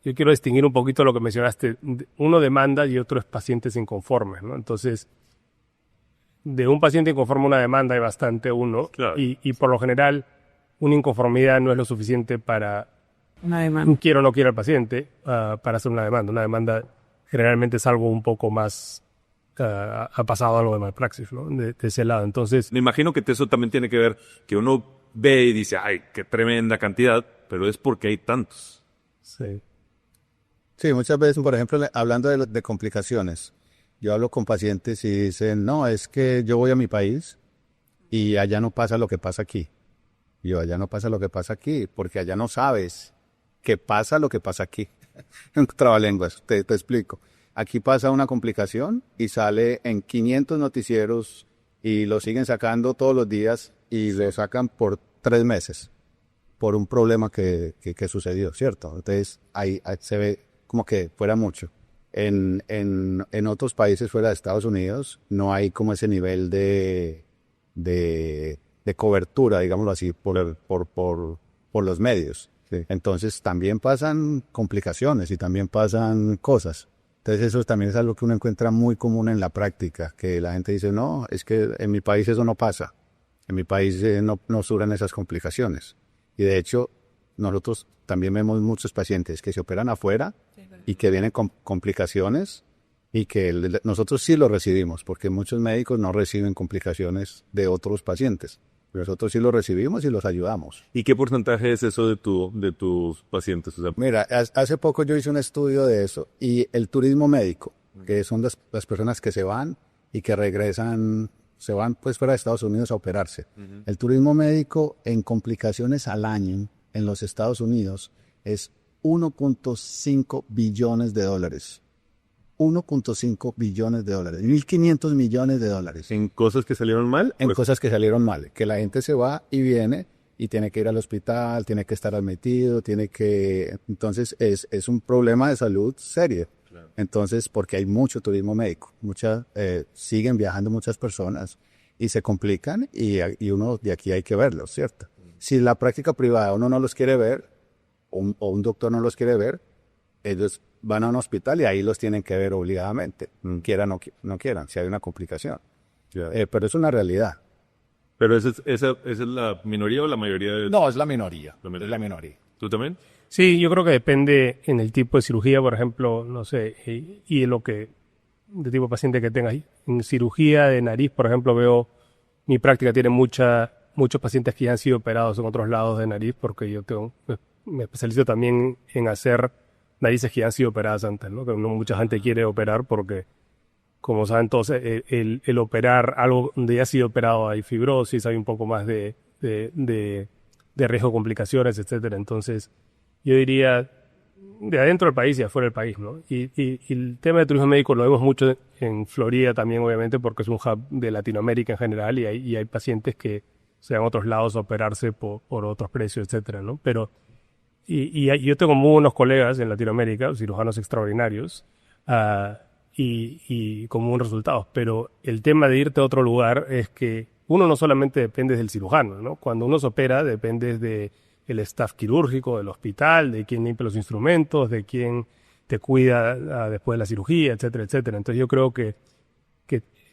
Yo quiero distinguir un poquito lo que mencionaste. Uno demanda y otro es pacientes inconformes, ¿no? Entonces, de un paciente inconforme a una demanda hay bastante uno. Claro. Y por lo general, una inconformidad no es lo suficiente para... Una demanda. Quiero o no quiero al paciente para hacer una demanda. Una demanda generalmente es algo un poco más... ha pasado algo de malpraxis, ¿no? De ese lado. Entonces... Me imagino que eso también tiene que ver que uno ve y dice, ay, qué tremenda cantidad, pero es porque hay tantos. Sí. Sí, muchas veces, por ejemplo, hablando de complicaciones, yo hablo con pacientes y dicen, no, es que yo voy a mi país y allá no pasa lo que pasa aquí. Allá no pasa lo que pasa aquí, porque allá no sabes que pasa lo que pasa aquí. En trabalenguas, te explico. Aquí pasa una complicación y sale en 500 noticieros y lo siguen sacando todos los días y lo sacan por 3 meses por un problema que sucedió, ¿cierto? Entonces ahí se ve como que fuera mucho. En otros países fuera de Estados Unidos no hay como ese nivel de cobertura, digámoslo así, por los medios. Sí. Entonces también pasan complicaciones y también pasan cosas. Entonces eso también es algo que uno encuentra muy común en la práctica, que la gente dice, no, es que en mi país eso no pasa. En mi país no surgen esas complicaciones. Y de hecho, nosotros también vemos muchos pacientes que se operan afuera y que vienen con complicaciones y que nosotros sí lo recibimos, porque muchos médicos no reciben complicaciones de otros pacientes. Nosotros sí los recibimos y los ayudamos. ¿Y qué porcentaje es eso de tus pacientes? O sea, mira, hace poco yo hice un estudio de eso y el turismo médico, que son las personas que se van y que regresan, se van pues fuera de Estados Unidos a operarse. El turismo médico en complicaciones al año en los Estados Unidos es 1.5 billones de dólares. 1.5 billones de dólares, 1.500 millones de dólares. ¿En cosas que salieron mal? En cosas que salieron mal, que la gente se va y viene y tiene que ir al hospital, tiene que estar admitido, entonces es un problema de salud serio. Claro. Entonces, porque hay mucho turismo médico, siguen viajando muchas personas y se complican y uno de aquí hay que verlos, ¿cierto? Si la práctica privada uno no los quiere ver o un doctor no los quiere ver, ellos van a un hospital y ahí los tienen que ver obligadamente, quieran o no quieran, si hay una complicación. Pero es una realidad. ¿Pero esa es la minoría o la mayoría? No, es la minoría. Es la minoría. ¿Tú también? Sí, yo creo que depende en el tipo de cirugía, por ejemplo, no sé, y de de tipo de paciente que tengas. En cirugía de nariz, por ejemplo, veo, mi práctica tiene muchos pacientes que ya han sido operados en otros lados de nariz, porque yo me especializo también en hacer narices que ya han sido operadas antes, ¿no? Que no mucha gente quiere operar porque, como saben todos, el operar algo donde ya ha sido operado hay fibrosis, hay un poco más de riesgo de complicaciones, etcétera. Entonces, yo diría de adentro del país y afuera del país, ¿no? Y el tema de turismo médico lo vemos mucho en Florida también, obviamente, porque es un hub de Latinoamérica en general y hay pacientes que se van a otros lados a operarse por otros precios, etcétera, ¿no? Pero, yo tengo muy buenos colegas en Latinoamérica, cirujanos extraordinarios, y con muy buenos resultados. Pero el tema de irte a otro lugar es que uno no solamente depende del cirujano, ¿no? Cuando uno se opera, depende de el staff quirúrgico del hospital, de quién limpia los instrumentos, de quién te cuida después de la cirugía, etcétera, etcétera. Entonces yo creo que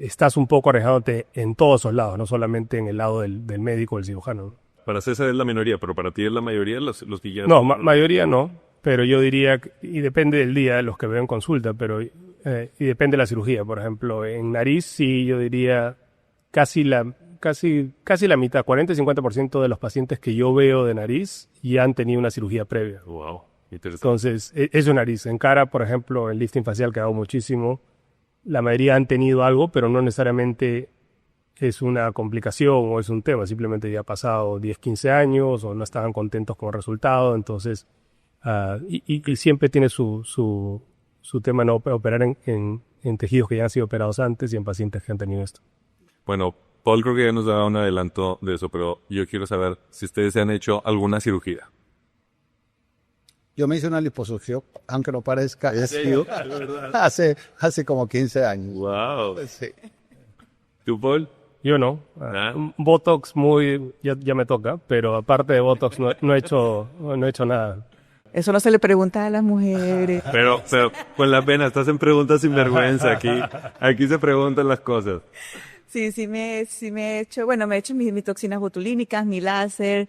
estás un poco arriesgándote en todos esos lados, no solamente en el lado del médico o del cirujano, ¿no? Para César es la minoría, pero para ti es la mayoría los que ya... No, mayoría no, pero yo diría, y depende del día, los que veo en consulta, pero y depende de la cirugía. Por ejemplo, en nariz sí, yo diría casi la mitad, 40 y 50% de los pacientes que yo veo de nariz ya han tenido una cirugía previa. Wow, interesante. Entonces, eso es nariz. En cara, por ejemplo, el lifting facial que hago muchísimo, la mayoría han tenido algo, pero no necesariamente es una complicación o es un tema. Simplemente ya ha pasado 10, 15 años o no estaban contentos con el resultado. Entonces, y siempre tiene su tema no operar en tejidos que ya han sido operados antes y en pacientes que han tenido esto. Bueno, Paul creo que ya nos daba un adelanto de eso, pero yo quiero saber si ustedes se han hecho alguna cirugía. Yo me hice una liposucción, aunque no parezca, hace como 15 años. Wow. Sí. ¿Tú, Paul? Yo no. Botox ya me toca, pero aparte de Botox no he hecho nada. Eso no se le pregunta a las mujeres. Pero con la pena, estás en preguntas sin vergüenza aquí. Aquí se preguntan las cosas. Sí me he hecho, bueno, me he hecho mis toxinas botulínicas, mi láser,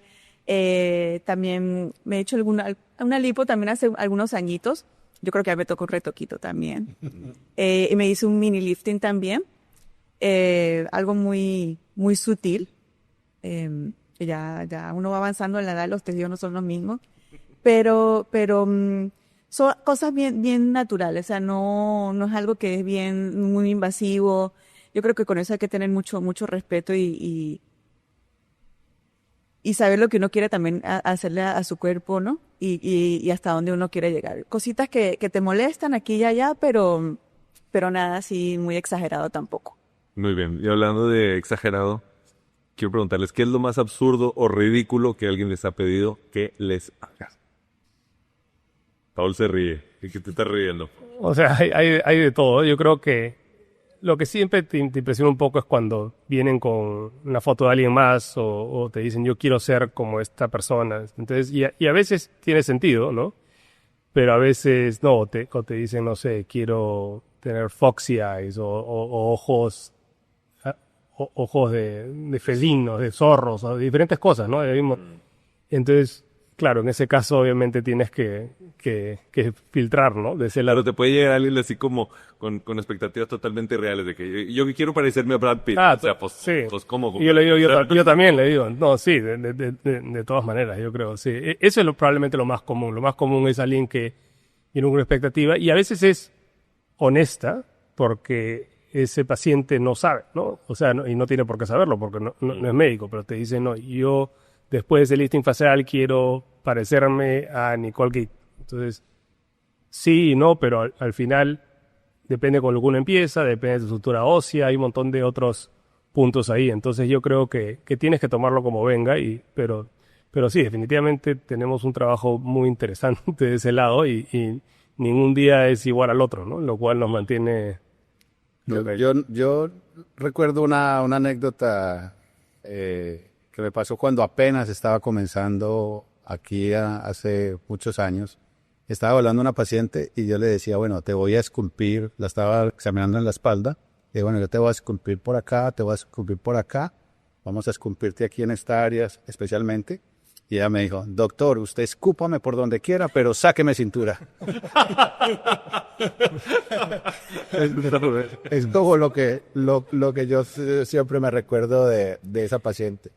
también me he hecho una lipo también hace algunos añitos. Yo creo que ya me tocó un retoquito también. Y me hice un mini lifting también, algo muy, muy sutil. Ya uno va avanzando en la edad, los tejidos no son los mismos. Pero son cosas bien naturales, o sea, no es algo que es muy invasivo. Yo creo que con eso hay que tener mucho respeto y saber lo que uno quiere también hacerle a su cuerpo, ¿no? Y hasta dónde uno quiere llegar. Cositas que te molestan aquí y allá, pero nada así muy exagerado tampoco. Muy bien. Y hablando de exagerado, quiero preguntarles, ¿qué es lo más absurdo o ridículo que alguien les ha pedido que les hagas? Paul se ríe. ¿Y qué te estás riendo? O sea, hay de todo. Yo creo que lo que siempre te impresiona un poco es cuando vienen con una foto de alguien más o te dicen yo quiero ser como esta persona. Entonces, y a veces tiene sentido, ¿no? Pero a veces no, o te dicen, no sé, quiero tener foxy eyes o ojos de felinos, de zorros, o de diferentes cosas, ¿no? Entonces, claro, en ese caso obviamente tienes que filtrar, ¿no? De ese lado. Claro, te puede llegar alguien así como con expectativas totalmente reales de que yo quiero parecerme a Brad Pitt. O sea, pues, sí. Pues ¿cómo? Y yo le digo, yo también le digo, no, sí, de todas maneras, yo creo, sí. Eso es probablemente lo más común. Lo más común es alguien que tiene una expectativa y a veces es honesta porque ese paciente no sabe, ¿no? O sea, y no tiene por qué saberlo porque no es médico, pero te dice, no, yo después de ese lifting facial quiero parecerme a Nicole Kidman. Entonces, sí y no, pero al final depende con lo que uno empieza, depende de tu estructura ósea, hay un montón de otros puntos ahí. Entonces yo creo que tienes que tomarlo como venga, pero sí, definitivamente tenemos un trabajo muy interesante de ese lado y ningún día es igual al otro, ¿no? Lo cual nos mantiene... Yo recuerdo una anécdota que me pasó cuando apenas estaba comenzando aquí hace muchos años. Estaba hablando a una paciente y yo le decía, bueno, te voy a esculpir, la estaba examinando en la espalda, y bueno, yo te voy a esculpir por acá, te voy a esculpir por acá, vamos a esculpirte aquí en esta área especialmente. Y ella me dijo, doctor, usted escúpame por donde quiera, pero sáqueme cintura. Es como lo que yo siempre me recuerdo de esa paciente.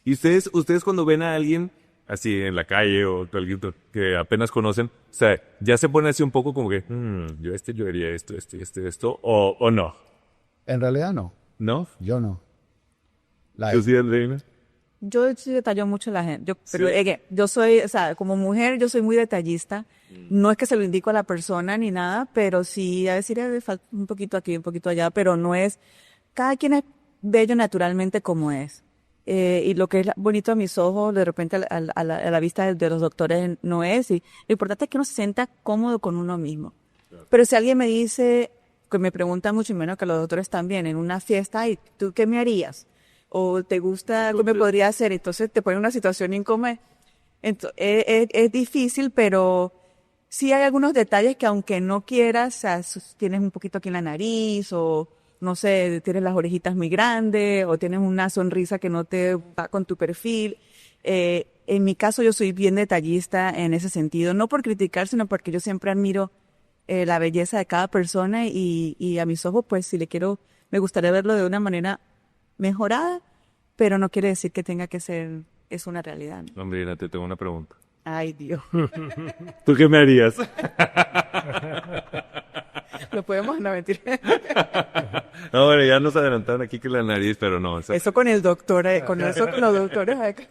¿Y ustedes cuando ven a alguien así en la calle o alguien que apenas conocen, o sea, ya se pone así un poco como que, yo haría esto, o no? En realidad no. ¿No? Yo no. ¿Tú sí, Andreina? Yo sí detallo mucho a la gente. Pero Sí. yo soy, o sea, como mujer, yo soy muy detallista. No es que se lo indico a la persona ni nada, pero sí a decir, falta un poquito aquí, un poquito allá, pero no es, cada quien es bello naturalmente como es. Y lo que es bonito a mis ojos, de repente a la vista de los doctores no es. Y lo importante es que uno se sienta cómodo con uno mismo. Pero si alguien me dice, que me pregunta mucho y menos que los doctores también, en una fiesta, ¿y tú qué me harías? O te gusta, ¿qué me podría hacer? Entonces te pone en una situación incómoda. Es difícil, pero sí hay algunos detalles que aunque no quieras, o sea, tienes un poquito aquí en la nariz o no sé, tienes las orejitas muy grandes o tienes una sonrisa que no te va con tu perfil. En mi caso yo soy bien detallista en ese sentido, no por criticar, sino porque yo siempre admiro la belleza de cada persona y a mis ojos, pues si le quiero, me gustaría verlo de una manera mejorada, pero no quiere decir que tenga que ser, es una realidad, ¿no? Hombre, Irina, te tengo una pregunta. Ay, Dios. ¿Tú qué me harías? Lo podemos, no mentir. No, bueno, ya nos adelantaron aquí que la nariz, pero no. Eso con el doctor, con eso con los doctores acá.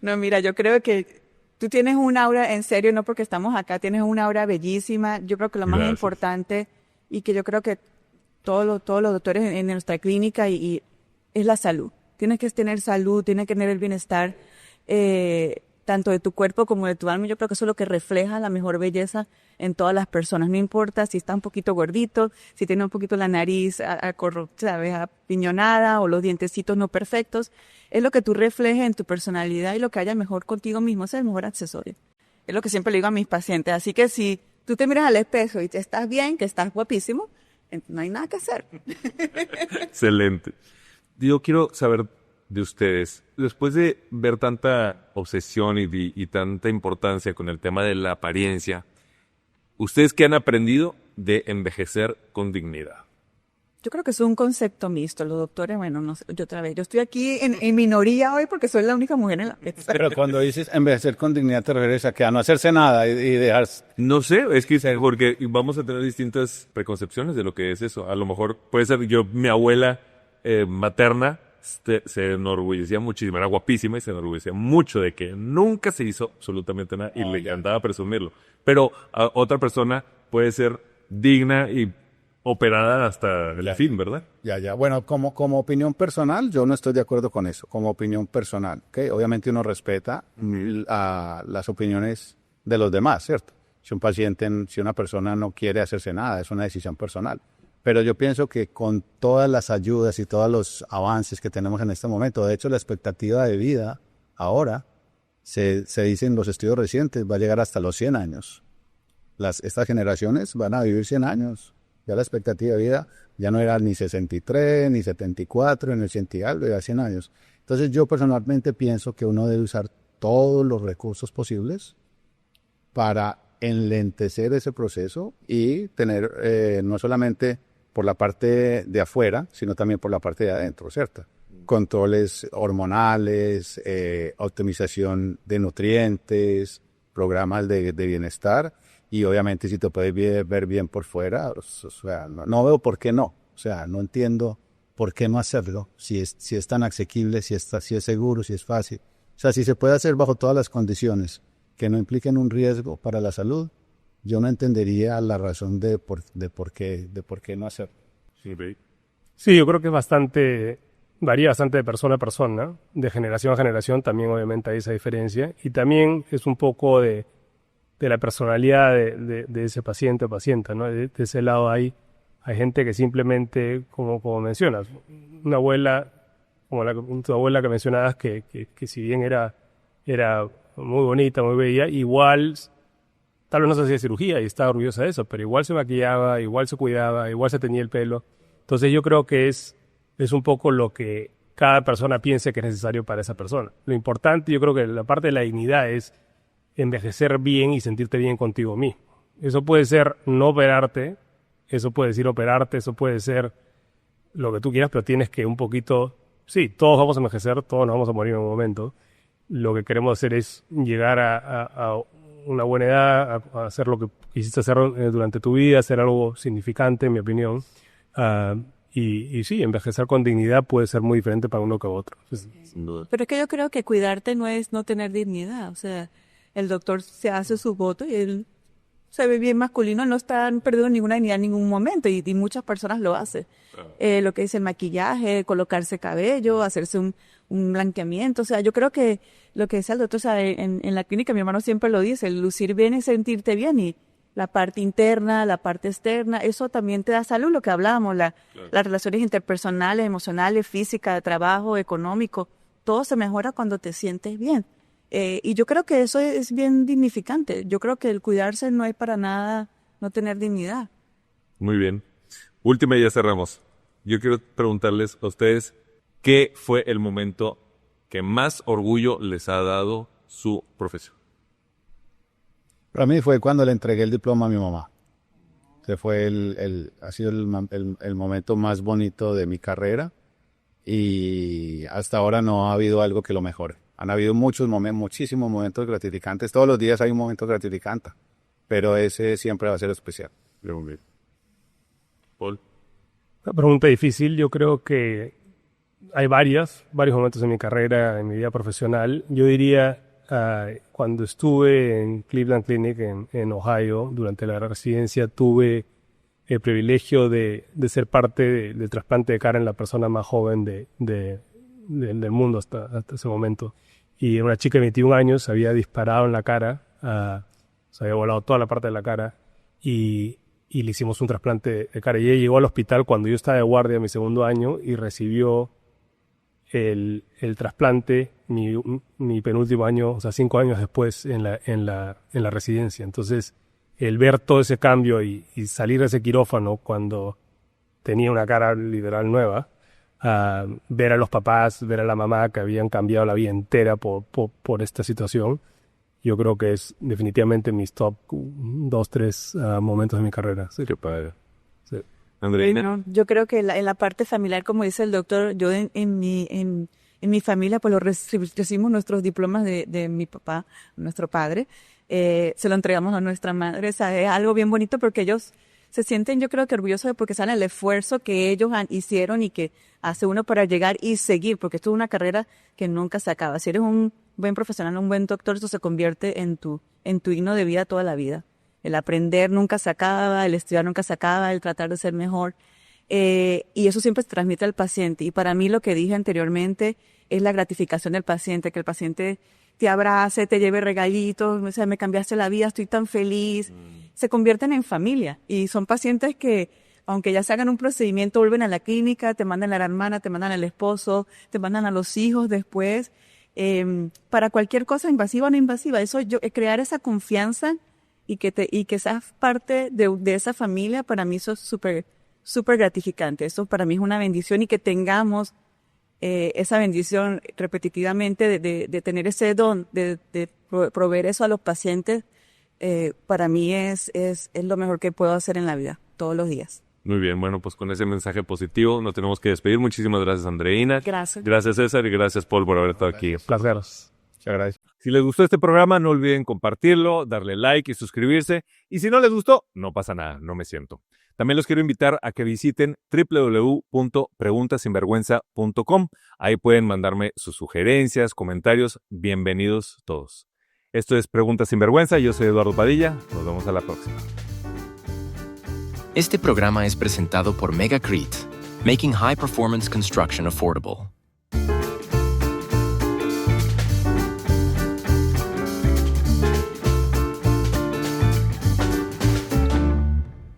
No, mira, yo creo que tú tienes un aura, en serio, no porque estamos acá, tienes una aura bellísima. Yo creo que lo más Gracias. importante y que yo creo que todos los doctores en nuestra clínica y es la salud. Tienes que tener salud, tienes que tener el bienestar, tanto de tu cuerpo como de tu alma. Yo creo que eso es lo que refleja la mejor belleza en todas las personas. No importa si está un poquito gordito, si tiene un poquito la nariz ¿sabes? Apiñonada o los dientecitos no perfectos. Es lo que tú reflejes en tu personalidad y lo que haya mejor contigo mismo. Ese es el mejor accesorio. Es lo que siempre le digo a mis pacientes. Así que si tú te miras al espejo y te estás bien, que estás guapísimo, no hay nada que hacer. Excelente. Yo quiero saber de ustedes, después de ver tanta obsesión y tanta importancia con el tema de la apariencia, ¿ustedes qué han aprendido de envejecer con dignidad? Yo creo que es un concepto mixto. Los doctores, bueno, no sé, yo otra vez, yo estoy aquí en minoría hoy porque soy la única mujer en la mesa. Pero cuando dices envejecer con dignidad, te refieres a que a no hacerse nada y dejar... No sé, es que porque vamos a tener distintas preconcepciones de lo que es eso. A lo mejor puede ser mi abuela materna se enorgullecía muchísimo, era guapísima y se enorgullecía mucho de que nunca se hizo absolutamente nada y le encantaba presumirlo. Pero a otra persona puede ser digna y operada hasta el fin, ¿verdad? Ya. Bueno, como opinión personal, yo no estoy de acuerdo con eso, como opinión personal, ¿ok? Obviamente uno respeta las opiniones de los demás, ¿cierto? Si una persona no quiere hacerse nada, es una decisión personal. Pero yo pienso que con todas las ayudas y todos los avances que tenemos en este momento, de hecho la expectativa de vida ahora, se dice en los estudios recientes, va a llegar hasta los 100 años. Estas generaciones van a vivir 100 años. Ya la expectativa de vida ya no era ni 63, ni 74, en el 100 y algo, era 100 años. Entonces yo personalmente pienso que uno debe usar todos los recursos posibles para enlentecer ese proceso y tener no solamente por la parte de afuera, sino también por la parte de adentro, ¿cierto? Controles hormonales, optimización de nutrientes, programas de bienestar y obviamente si te puedes ver bien por fuera, o sea, no veo por qué no, o sea, no entiendo por qué no hacerlo, si es tan asequible, si es seguro, si es fácil. O sea, si se puede hacer bajo todas las condiciones que no impliquen un riesgo para la salud, yo no entendería la razón de por qué no hacerlo. Sí, yo creo que varía bastante de persona a persona, de generación a generación, también obviamente hay esa diferencia, y también es un poco de la personalidad de ese paciente o paciente, ¿no? De ese lado hay gente que simplemente, como mencionas, una abuela, como tu abuela que mencionabas, que si bien era muy bonita, muy bella, igual tal vez no se hacía cirugía y estaba orgullosa de eso, pero igual se maquillaba, igual se cuidaba, igual se teñía el pelo. Entonces yo creo que es un poco lo que cada persona piense que es necesario para esa persona. Lo importante, yo creo que la parte de la dignidad es envejecer bien y sentirte bien contigo mismo. Eso puede ser no operarte, eso puede decir operarte, eso puede ser lo que tú quieras, pero tienes que un poquito... Sí, todos vamos a envejecer, todos nos vamos a morir en un momento. Lo que queremos hacer es llegar a una buena edad, a hacer lo que quisiste hacer durante tu vida, hacer algo significante, en mi opinión. Y sí, envejecer con dignidad puede ser muy diferente para uno que otro. Sin duda. Pero es que yo creo que cuidarte no es no tener dignidad. O sea, el doctor se hace su voto y él se ve bien masculino, no está perdiendo ninguna dignidad en ningún momento y muchas personas lo hacen. Lo que dice el maquillaje, colocarse cabello, hacerse un blanqueamiento. O sea, yo creo que lo que dice el doctor, o sea, en la clínica mi hermano siempre lo dice, el lucir bien es sentirte bien y la parte interna, la parte externa, eso también te da salud, lo que hablábamos, las relaciones interpersonales, emocionales, físicas, de trabajo, económico, todo se mejora cuando te sientes bien. Y yo creo que eso es bien dignificante. Yo creo que el cuidarse no es para nada no tener dignidad. Muy bien. Última y ya cerramos. Yo quiero preguntarles a ustedes, ¿qué fue el momento que más orgullo les ha dado su profesión? Para mí fue cuando le entregué el diploma a mi mamá. Ese fue ha sido el momento más bonito de mi carrera y hasta ahora no ha habido algo que lo mejore. Han habido muchísimos momentos gratificantes. Todos los días hay un momento gratificante, pero ese siempre va a ser especial. Paul. Una pregunta difícil. Yo creo que hay varios momentos en mi carrera, en mi vida profesional. Yo diría, cuando estuve en Cleveland Clinic en Ohio, durante la residencia, tuve el privilegio de ser parte del trasplante de cara en la persona más joven del mundo hasta ese momento. Y una chica de 21 años se había disparado en la cara, se había volado toda la parte de la cara y le hicimos un trasplante de cara. Y ella llegó al hospital cuando yo estaba de guardia en mi segundo año y recibió el trasplante mi penúltimo año, o sea, 5 años después en la residencia. Entonces, el ver todo ese cambio y salir de ese quirófano cuando tenía una cara literal nueva, ver a los papás, ver a la mamá que habían cambiado la vida entera por esta situación, yo creo que es definitivamente mis top 2, 3 momentos de mi carrera. Sí. Qué padre. Sí. Andreina. Bueno, yo creo que en la parte familiar, como dice el doctor, yo en mi familia pues recibimos nuestros diplomas de mi papá, nuestro padre, se lo entregamos a nuestra madre. O sea, es algo bien bonito porque ellos se sienten, yo creo que orgullosos de porque saben el esfuerzo que ellos hicieron y que hace uno para llegar y seguir, porque esto es una carrera que nunca se acaba. Si eres un buen profesional, un buen doctor, eso se convierte en tu himno de vida toda la vida. El aprender nunca se acaba, el estudiar nunca se acaba, el tratar de ser mejor. Y eso siempre se transmite al paciente. Y para mí lo que dije anteriormente es la gratificación del paciente, que el paciente te abrace, te lleve regalitos, o sea, me cambiaste la vida, estoy tan feliz. Se convierten en familia y son pacientes que, aunque ya se hagan un procedimiento, vuelven a la clínica, te mandan a la hermana, te mandan al esposo, te mandan a los hijos después, para cualquier cosa invasiva o no invasiva. Eso crear esa confianza y que seas parte de esa familia, para mí eso es súper gratificante. Eso para mí es una bendición y que tengamos esa bendición repetitivamente de tener ese don, de proveer eso a los pacientes, para mí es lo mejor que puedo hacer en la vida, todos los días. Muy bien, bueno, pues con ese mensaje positivo nos tenemos que despedir. Muchísimas gracias, Andreina. Gracias. Gracias, César, y gracias, Paul, por haber estado aquí. Placer. Muchas gracias. Si les gustó este programa, no olviden compartirlo, darle like y suscribirse. Y si no les gustó, no pasa nada, no me siento. También los quiero invitar a que visiten www.preguntasinvergüenza.com. Ahí pueden mandarme sus sugerencias, comentarios. Bienvenidos todos. Esto es Preguntas sin Vergüenza. Yo soy Eduardo Padilla. Nos vemos a la próxima. Este programa es presentado por Megacrete, making high performance construction affordable.